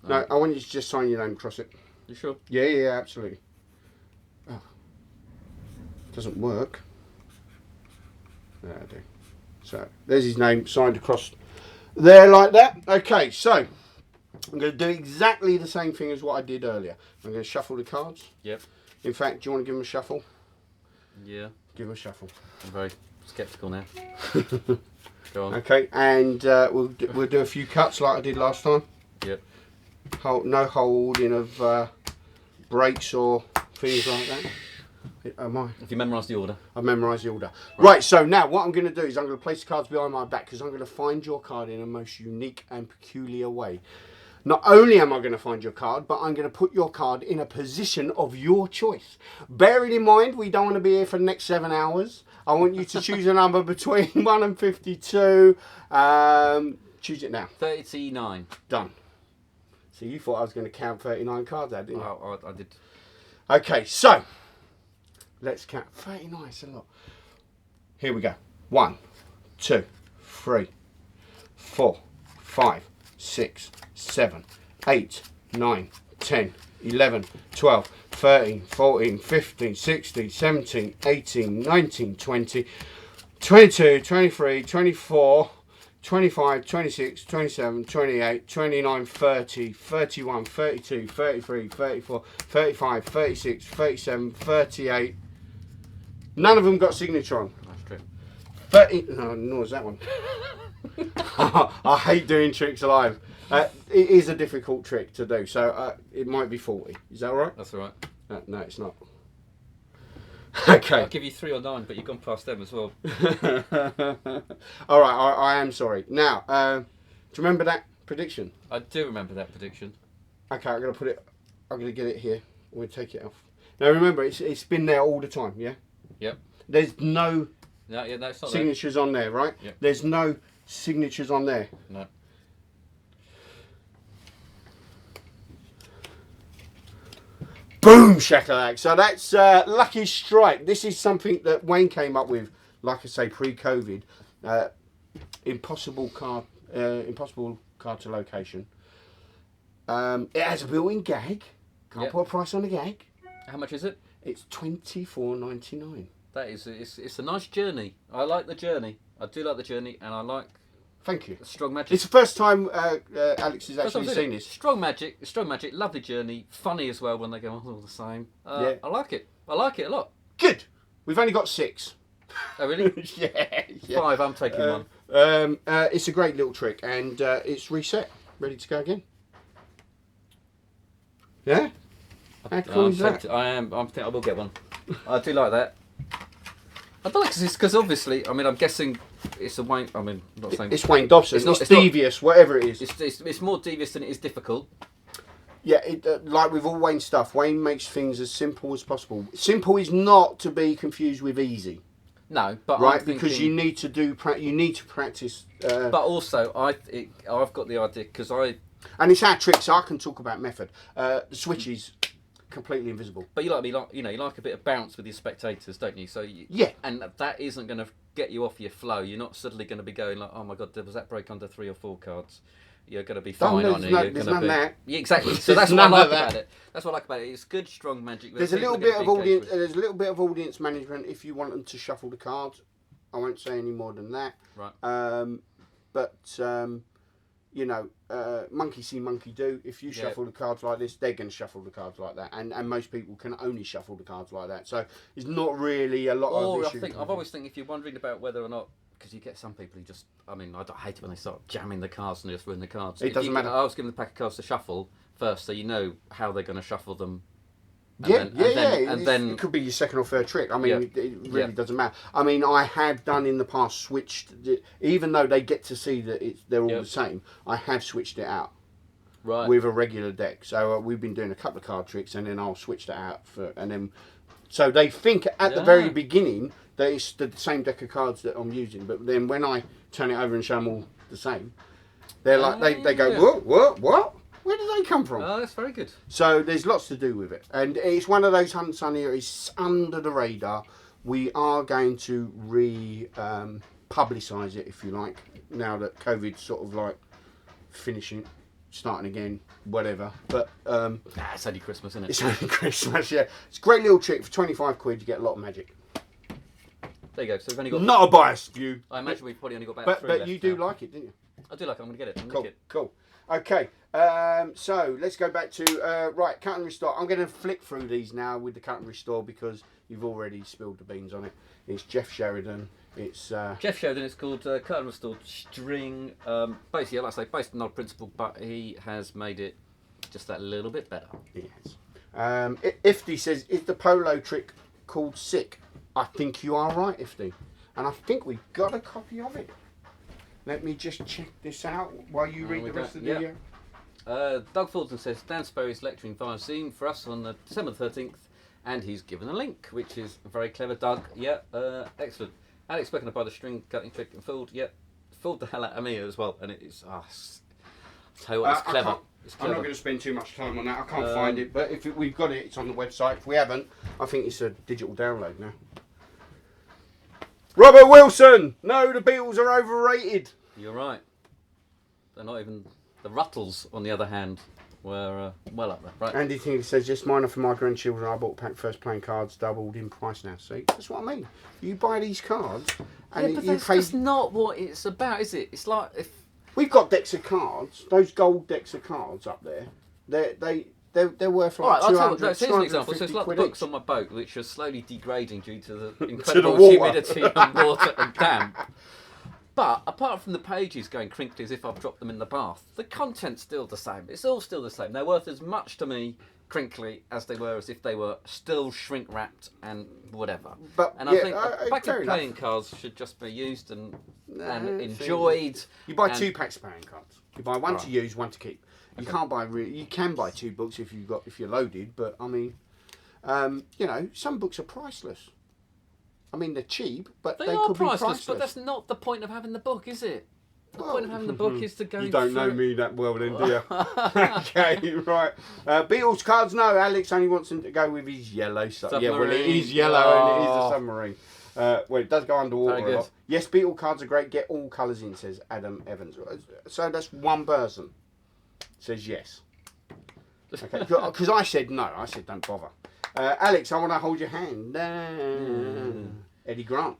No, I want you to just sign your name across it. You sure? Yeah, absolutely. Oh. Doesn't work. There I do. So there's his name signed across there like that. Okay, so I'm going to do exactly the same thing as what I did earlier. I'm going to shuffle the cards. Yep. In fact, do you want to give them a shuffle? Yeah. Give them a shuffle. I'm very sceptical now. Go on. Okay, and we'll do a few cuts like I did last time. Yep. No holding of breaks or things like that. Am I? If you memorise the order. I've memorised the order. Right, so now what I'm going to do is I'm going to place the cards behind my back because I'm going to find your card in a most unique and peculiar way. Not only am I going to find your card, but I'm going to put your card in a position of your choice. Bearing in mind, we don't want to be here for the next 7 hours. I want you to choose a number between 1 and 52. Choose it now. 39. Done. So you thought I was going to count 39 cards out, didn't you? Oh, I did. Okay, so let's count. 39, it's a lot. Here we go. 1, 2, 3, 4, 5, 6, 7, 8, 9, 10, 11, 12, 13, 14, 15, 16, 17, 18, 19, 20, 22, 23, 24, 25, 26, 27, 28, 29, 30, 31, 32, 33, 34, 35, 36, 37, 38. None of them got signature on. That's true. 30, no, nor is that one. I hate doing tricks live. It is a difficult trick to do, so it might be 40. Is that all right? That's all right. No, it's not. Okay. I'll give you 3 or 9, but you've gone past them as well. All right, I am sorry. Now, do you remember that prediction? I do remember that prediction. Okay, I'm gonna get it here. We'll take it off. Now remember, it's been there all the time, yeah? Yep. There's no No, yeah, no, it's not signatures on there, right? Yep. There's no signatures on there. No. Boom shakalak. So that's Lucky Strike. This is something that Wayne came up with, like I say, pre-COVID. Impossible card to location. It has a built-in gag. Can't Yep. put a price on the gag. How much is it? It's $24.99. That is, it's a nice journey. I like the journey. I do like the journey, and I like Thank you. Strong Magic. It's the first time Alex has First time actually I've seen this. Strong Magic, lovely journey, funny as well when they go all the same. Yeah. I like it. I like it a lot. Good. We've only got 6. Oh really? yeah. 5. I'm taking one. It's a great little trick, and it's reset, ready to go again. Yeah. How cool I'm is that? tempted. I think I will get one. I do like that. I don't like this because obviously, I mean, I'm guessing it's a Wayne. I mean, I'm not saying It's Wayne Dobson. It's not- It's it's not- devious, whatever it is. it's more devious than it is difficult. Yeah, like with all Wayne stuff, Wayne makes things as simple as possible. Simple is not to be confused with easy, No, but right? I'm Because thinking, you need to practice. But also, I've got the idea because And it's our tricks. So I can talk about method. The switch is completely invisible. But you like a bit of bounce with your spectators, don't you? So Yeah. and that isn't going to get you off your flow. You're not suddenly going to be going like, oh my god, was that break under 3 or 4 cards? You're going to be fine, aren't you? There's none of that. Yeah, exactly. So There's that's what I none like of that. about it. That's what I like about it. It's good, strong magic. There's a little bit of audience. There's a little bit of audience management if you want them to shuffle the cards. I won't say any more than that. Right. You know, monkey see, monkey do. If you shuffle the cards like this, they're going to shuffle the cards like that, and most people can only shuffle the cards like that. So it's not really a lot of issue. I've always think if you're wondering about whether or not, because you get some people who just, I mean, I hate it when they start jamming the cards and just ruin the cards. It doesn't matter. I was giving the pack of cards to shuffle first, so you know how they're going to shuffle them. And then it could be your second or third trick. I mean, Yeah. it really doesn't matter. I mean, I have done in the past switched, even though they get to see that they're all the same. I have switched it out with a regular deck. So we've been doing a couple of card tricks, and then I'll switch that out so they think at the very beginning that it's the same deck of cards that I'm using. But then when I turn it over and show them all the same, they're like they go, what? Where did they come from? Oh, that's very good. So there's lots to do with it, and it's one of those hunts on here. It's under the radar. We are going to publicise it, if you like, now that COVID's sort of like finishing, starting again, whatever. But It's only Christmas, isn't it? it's only Christmas, yeah. It's a great little trick for 25 quid. You get a lot of magic. There you go. So we've only got. Not a biased view. I imagine we've probably only got about But 3 but left you do now. like it, didn't you? I do like it. I'm going to get it. I'm Cool, gonna get it. cool. Okay, so let's go back to, right, cut and restore. I'm going to flick through these now with the cut and restore because you've already spilled the beans on it. It's Jeff Sheridan. It's Jeff Sheridan. It's called Cut and Restored String. Basically, like I say, based on an old principle, but he has made it just that little bit better. yes. Ifty says, is the polo trick called Sick? I think you are right, Ifty. And I think we've got a copy of it. Let me just check this out while you read the rest of the video. Doug Fulton says Dan Sperry is lecturing via Zoom for us on December 13th, and he's given a link, which is very clever, Doug. Yeah, excellent. Alex spoken about the string cutting trick and fooled. Yeah, fooled the hell out of me as well, and it's. I'll tell you what, it's clever. It's I'm clever. not going to spend too much time on that. I can't find it, but if we've got it, it's on the website. If we haven't, I think it's a digital download now. Robert Wilson! No, the Beatles are overrated. You're right. They're not even the Ruttles, on the other hand. we're well up there. Right. Andy Tingley says, yes, mine are for my grandchildren. I bought pack first playing cards, doubled in price now. See, that's what I mean. You buy these cards, and but you that's pay. just not what it's about, is it? It's like if We've got decks of cards. Those gold decks of cards up there. They're worth like I'll tell you 200, what, so here's an example. So 250 it's like the quid books each. on my boat, which are slowly degrading due to the incredible water. humidity and water and damp. But apart from the pages going crinkly as if I've dropped them in the bath, the content's still the same. It's all still the same. They're worth as much to me crinkly as they were as if they were still shrink wrapped and whatever. But, and yeah, I think a pack fair of playing enough. cards should just be used and fair enjoyed. You buy and- 2 packs of playing cards. You buy one to use, one to keep. You can't buy. You can buy 2 books if you're loaded. But I mean, you know, some books are priceless. I mean, they're cheap, but They they are could priceless, be priceless. but that's not the point of having the book, is it? The Well, point of having the book is to go You don't know through- me that well, then, do you? Okay, right. Beatles cards, no. Alex only wants him to go with his yellow stuff. Yeah, well, it Submarine. is yellow and it is Oh. a submarine. Well, it does go underwater Very a good. lot. Yes, Beatle cards are great. Get all colours in, says Adam Evans. So that's one person says yes. Okay, because I said no. I said don't bother. Alex, I want to hold your hand. Eddie Grant.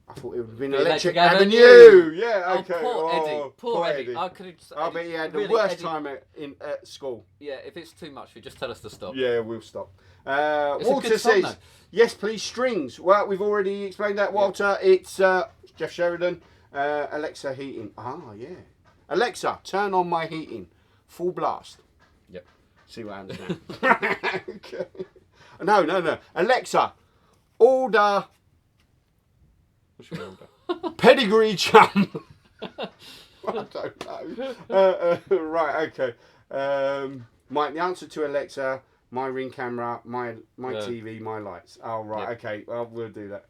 I thought it would have been Electric Avenue. Yeah, okay. Oh, poor Eddie. Poor Eddie. I bet he had the really, worst Eddie- time at school. Yeah, if it's too much, you just tell us to stop. Yeah, we'll stop. It's a Walter good song, says, though. yes, please, strings. Well, we've already explained that, Walter. It's Jeff Sheridan. Alexa heating. Ah, yeah. Alexa, turn on my heating. Full blast. Yep. See what happens now. Okay. No. Alexa, order. What should we order? Pedigree chum. I don't know. Right, okay. The answer to Alexa, my Ring camera, my TV, my lights. Oh, right, okay. Well, we'll do that.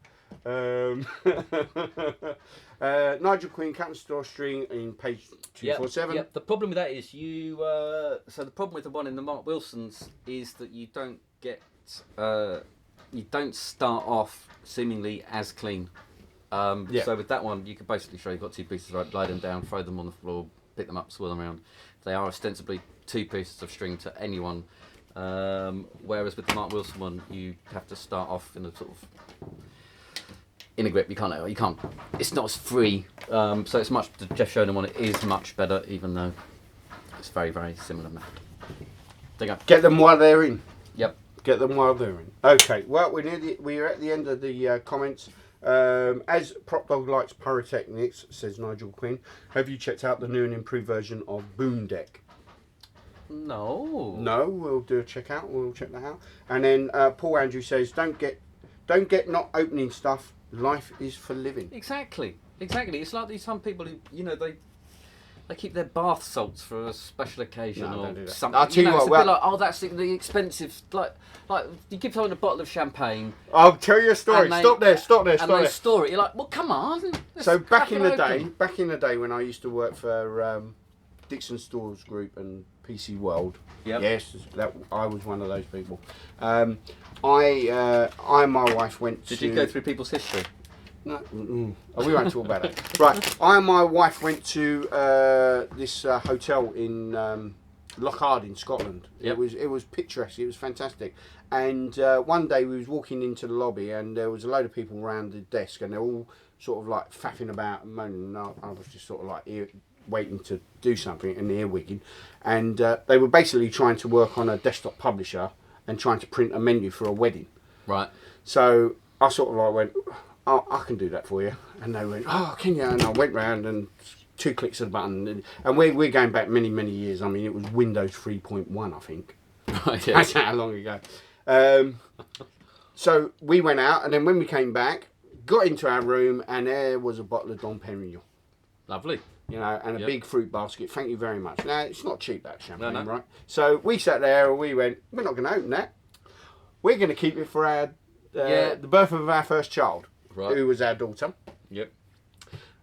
Nigel Queen, Captain Store String in page 247. Yep. The problem with that is you. So the problem with the one in the Mark Wilsons is that you don't get. You don't start off seemingly as clean. So with that one, you could basically show you've got 2 pieces, right? Lay them down, throw them on the floor, pick them up, swirl them around. They are ostensibly 2 pieces of string to anyone. Whereas with the Mark Wilson one, you have to start off in a sort of in a grip. You can't. It's not as free. So it's much. The Jeff Sheridan one is much better, even though it's very, very similar. There you go. Get them while they're in. Yep. Get them while they're in. Okay, well, we're at the end of the comments. As PropDog likes pyrotechnics, says Nigel Quinn, have you checked out the new and improved version of Boom Deck? No. No, we'll do a check out. We'll check that out. And then Paul Andrew says, don't get not opening stuff. Life is for living. Exactly. It's like these some people who they keep their bath salts for a special occasion No, or don't do that. something. I'll tell you it's what, a bit like that's the expensive. Like you give someone a bottle of champagne. I'll tell you a story. And they- Stop there. And they store it. You're like, well, come on. let's So back crack in it the open. day when I used to work for Dixon Stores Group and PC World. Yep. Yes, I was one of those people. I and my wife went to. Did you go through people's history? No, oh, we won't talk about that. Right, I and my wife went to this hotel in Lochard in Scotland. Yep. It was picturesque. It was fantastic. And one day we was walking into the lobby and there was a load of people around the desk and they're all sort of like faffing about and moaning. And I was just sort of like waiting to do something and earwigging. And they were basically trying to work on a desktop publisher and trying to print a menu for a wedding. Right. So I sort of like went, oh, I can do that for you. And they went, oh, can you? And I went round and 2 clicks of the button. And we're going back many, many years. I mean, it was Windows 3.1, I think. Right. Yeah. That's how long ago. So we went out, and then when we came back, got into our room, and there was a bottle of Dom Perignon. Lovely. You know, and a big fruit basket. Thank you very much. Now, it's not cheap, that champagne, No. right? So we sat there, and we went, we're not going to open that. We're going to keep it for our the birth of our first child, Right. who was our daughter. Yep.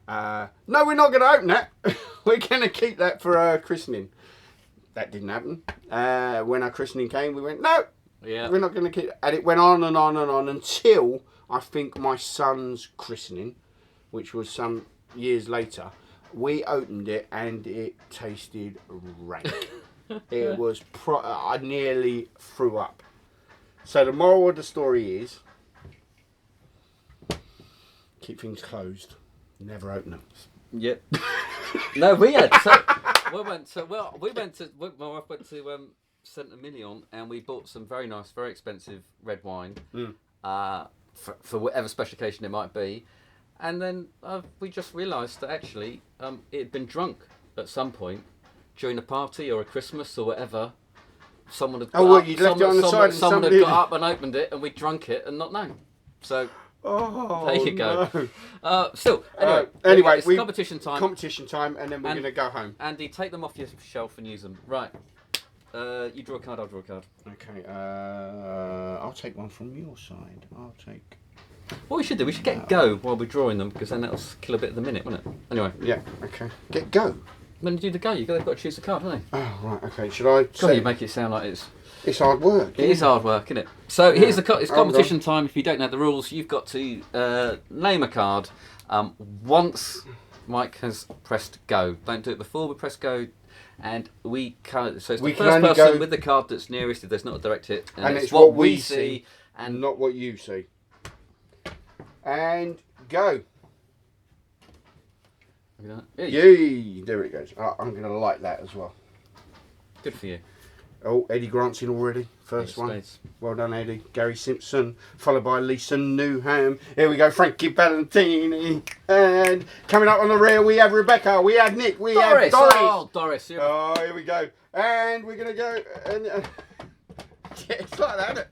No, we're not going to open that. We're going to keep that for our christening. That didn't happen. When our christening came, we went, no, Yeah. we're not going to keep it. And it went on and on and on until I think my son's christening, which was some years later. We opened it and it tasted rank. It was I nearly threw up. So the moral of the story is, keep things closed, never open them. Yep. No, we had. So, my wife went to Saint Emilion, and we bought some very nice, very expensive red wine for whatever special occasion it might be, and then we just realised that actually it had been drunk at some point during a party or a Christmas or whatever. Someone had you left it on the side. Someone had got up and opened it, and we drunk it and not known. So. Oh, there you go. No. Still, anyway, it's competition time. Competition time, and then we're going to go home. Andy, take them off your shelf and use them. Right. You draw a card, I'll draw a card. Okay, I'll take one from your side. I'll take... What we should do, we should get go while we're drawing them, because then that'll kill a bit of the minute, won't it? Anyway. Yeah, okay. Get go? When you do the go, they've got to choose a card, haven't they? Oh, right, okay. Should I... God, you make it sound like it's... It's hard work. It is hard work, isn't it? So here's it's competition time. If you don't know the rules, you've got to name a card once Mike has pressed go. Don't do it before we press go. And we can't. So it's the first person with the card that's nearest if there's not a direct hit. And it's what we see and not what you see. And go. Have you done it? Yay! There it goes. Oh, I'm going to like that as well. Good for you. Oh, Eddie Grant's in already. First one. Spades. Well done, Eddie. Gary Simpson, followed by Lisa Newham. Here we go, Frankie Valentini. And coming up on the rear, we have Rebecca, we have Nick, we have Doris. Oh, Doris. Oh, here we go. And we're going to go... And, yeah, it's like that, isn't it?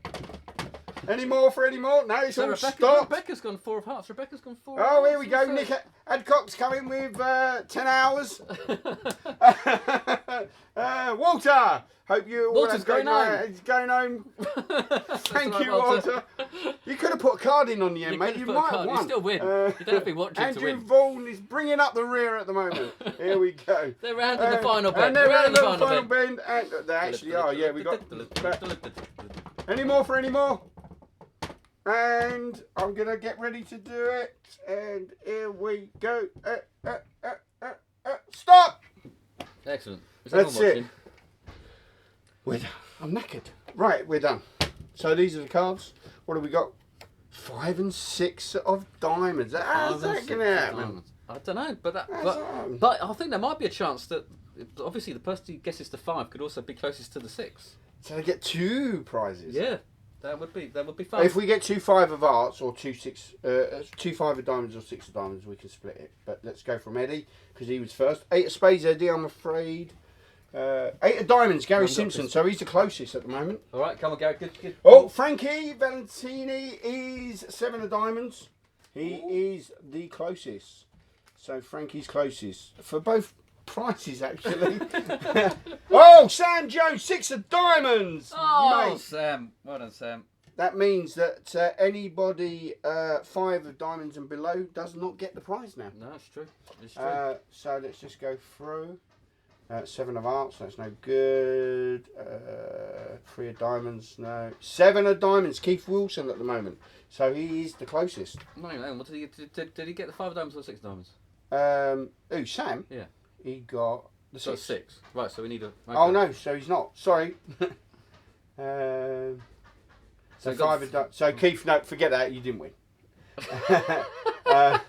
Any more for any more? No, it's all stopped. Rebecca's gone 4 of hearts. Rebecca's gone 4 of hearts. Oh, here we go. Nick Adcock's coming with 10 hours. Walter, hope you all Walter's going home. He's going home. Thank you, Walter. You could have put a card in on the end, mate. You might have won. You still win. You don't have to be watching Andrew to win. Andrew Vaughan is bringing up the rear at the moment. Here we go. They're rounding the final bend. And they're rounding the final bend. And they actually are. Yeah, we got... Any more for any more? And I'm going to get ready to do it. And here we go. Stop! Excellent. Is that's it. We're done. I'm knackered. Right, we're done. So these are the cards. What have we got? 5 and 6 of diamonds. How's that going to happen? I don't know, but I think there might be a chance that obviously the person who guesses the 5 could also be closest to the 6. So they get 2 prizes. Yeah. That would be fun. If we get 2 5 of hearts or 2 5 of diamonds or 6 of diamonds, we can split it. But let's go from Eddie because he was first. 8 of spades, Eddie. I'm afraid. 8 of diamonds, Gary Simpson. So he's the closest at the moment. All right, come on, Gary. Good. Oh, Frankie Valentini is 7 of diamonds. He is the closest. So Frankie's closest for both prices actually. Oh, Sam Jones, 6 of diamonds. Oh, mate. Sam, well done, Sam. That means that anybody 5 of diamonds and below does not get the prize now. No, it's true. It's true. So let's just go through. 7 of hearts, that's no good. 3 of diamonds, no. 7 of diamonds, Keith Wilson at the moment. So he is the closest. No, what did he get the 5 of diamonds or 6 of diamonds? Who, Sam? Yeah. He got the 6. 6. Right, so we need a... Okay. Oh no, so he's not. Sorry. So 5 of diamonds. So Keith, no, forget that, you didn't win. Here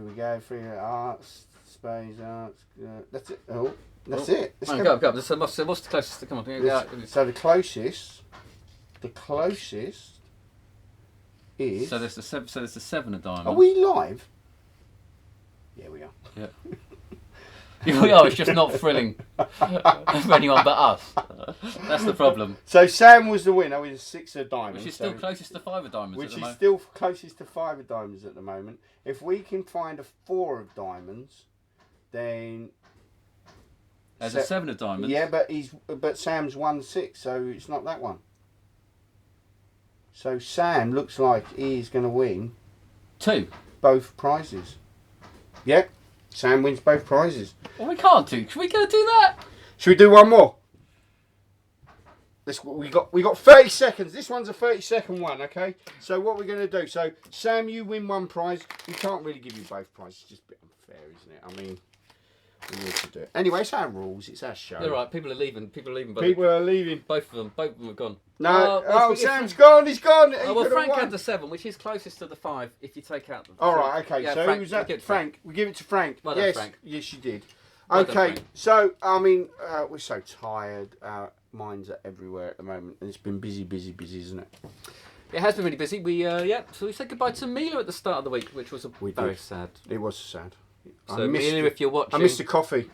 we go, 3 of hearts, spades, hearts. That's it. Oh, that's it. Let's go. So what's the closest? Come on. So the closest is... So there's the 7 of diamonds. Are we live? Yeah, we are. Yeah. We are, it's just not thrilling for anyone but us. That's the problem. So Sam was the winner with 6 of diamonds. Which is still closest to 5 of diamonds which at the moment. Which is still closest to 5 of diamonds at the moment. If we can find a 4 of diamonds, then... There's a 7 of diamonds. Yeah, but Sam's won 6, so it's not that one. So Sam looks like he's going to win... 2. Both prizes. Yep, Sam wins both prizes. Well, we can't do. Should we go do that? Should we do one more? We got 30 seconds. This one's a 30-second one, okay? So what we're going to do? So Sam, you win 1 prize. We can't really give you both prizes. It's just a bit unfair, isn't it? I mean, We need to do it. Anyway, it's our rules. It's our show. You're right. People are leaving. People are leaving. People are leaving. Both of them have gone. No. well, Sam's gone. He's gone. He well, could've Frank won. had the 7, which is closest to the 5 if you take out the. All right. Okay. Yeah, so Frank, who's that? we give it to Frank. We give it to Frank. Well done, yes. Frank. Yes, you did. Well done, Okay. Frank. So I mean, we're so tired. Our minds are everywhere at the moment, and it's been busy, isn't it? It has been really busy. So we said goodbye to Mila at the start of the week, which was very sad. It was sad. So Mila, if you're watching, I missed the coffee.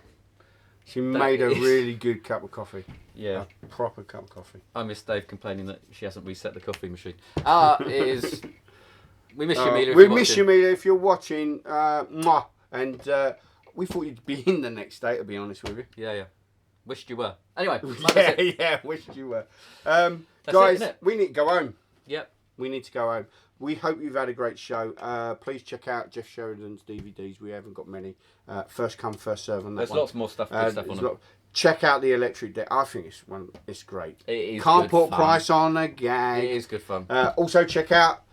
She made a really good cup of coffee. Yeah. A proper cup of coffee. I miss Dave complaining that she hasn't reset the coffee machine. It is. We miss you, Mila. We miss you, Mila, if you're watching. Mwah. And we thought you'd be in the next day, to be honest with you. Yeah. Wished you were. Anyway. Wished you were. That's guys, it, we need to go home. Yep. We need to go home. We hope you've had a great show. Please check out Jeff Sheridan's DVDs. We haven't got many. First come, first serve on that There's one. lots more stuff, good stuff on them. Check out the electric deck. I think it's great. It is Can't good put fun. price on a gag. It is good fun. Also check out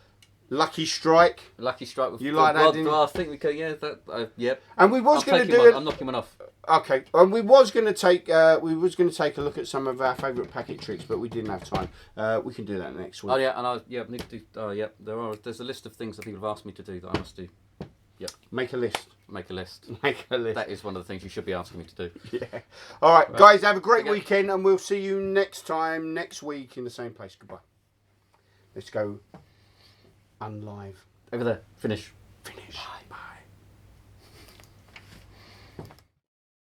Lucky Strike. Lucky Strike with You like that, didn't you? I think we could. Yeah. Yep. And we was going to do it. I'm knocking one off. Okay, and we was going to take a look at some of our favourite packet tricks, but we didn't have time. We can do that next week. Oh yeah, and I need to do. There's a list of things that people have asked me to do that I must do. Yep. Make a list. Make a list. Make a list. That is one of the things you should be asking me to do. Yeah. All right, guys, have a great weekend, and we'll see you next week in the same place. Goodbye. Let's go unlive. Over there. Finish. Finish. Bye.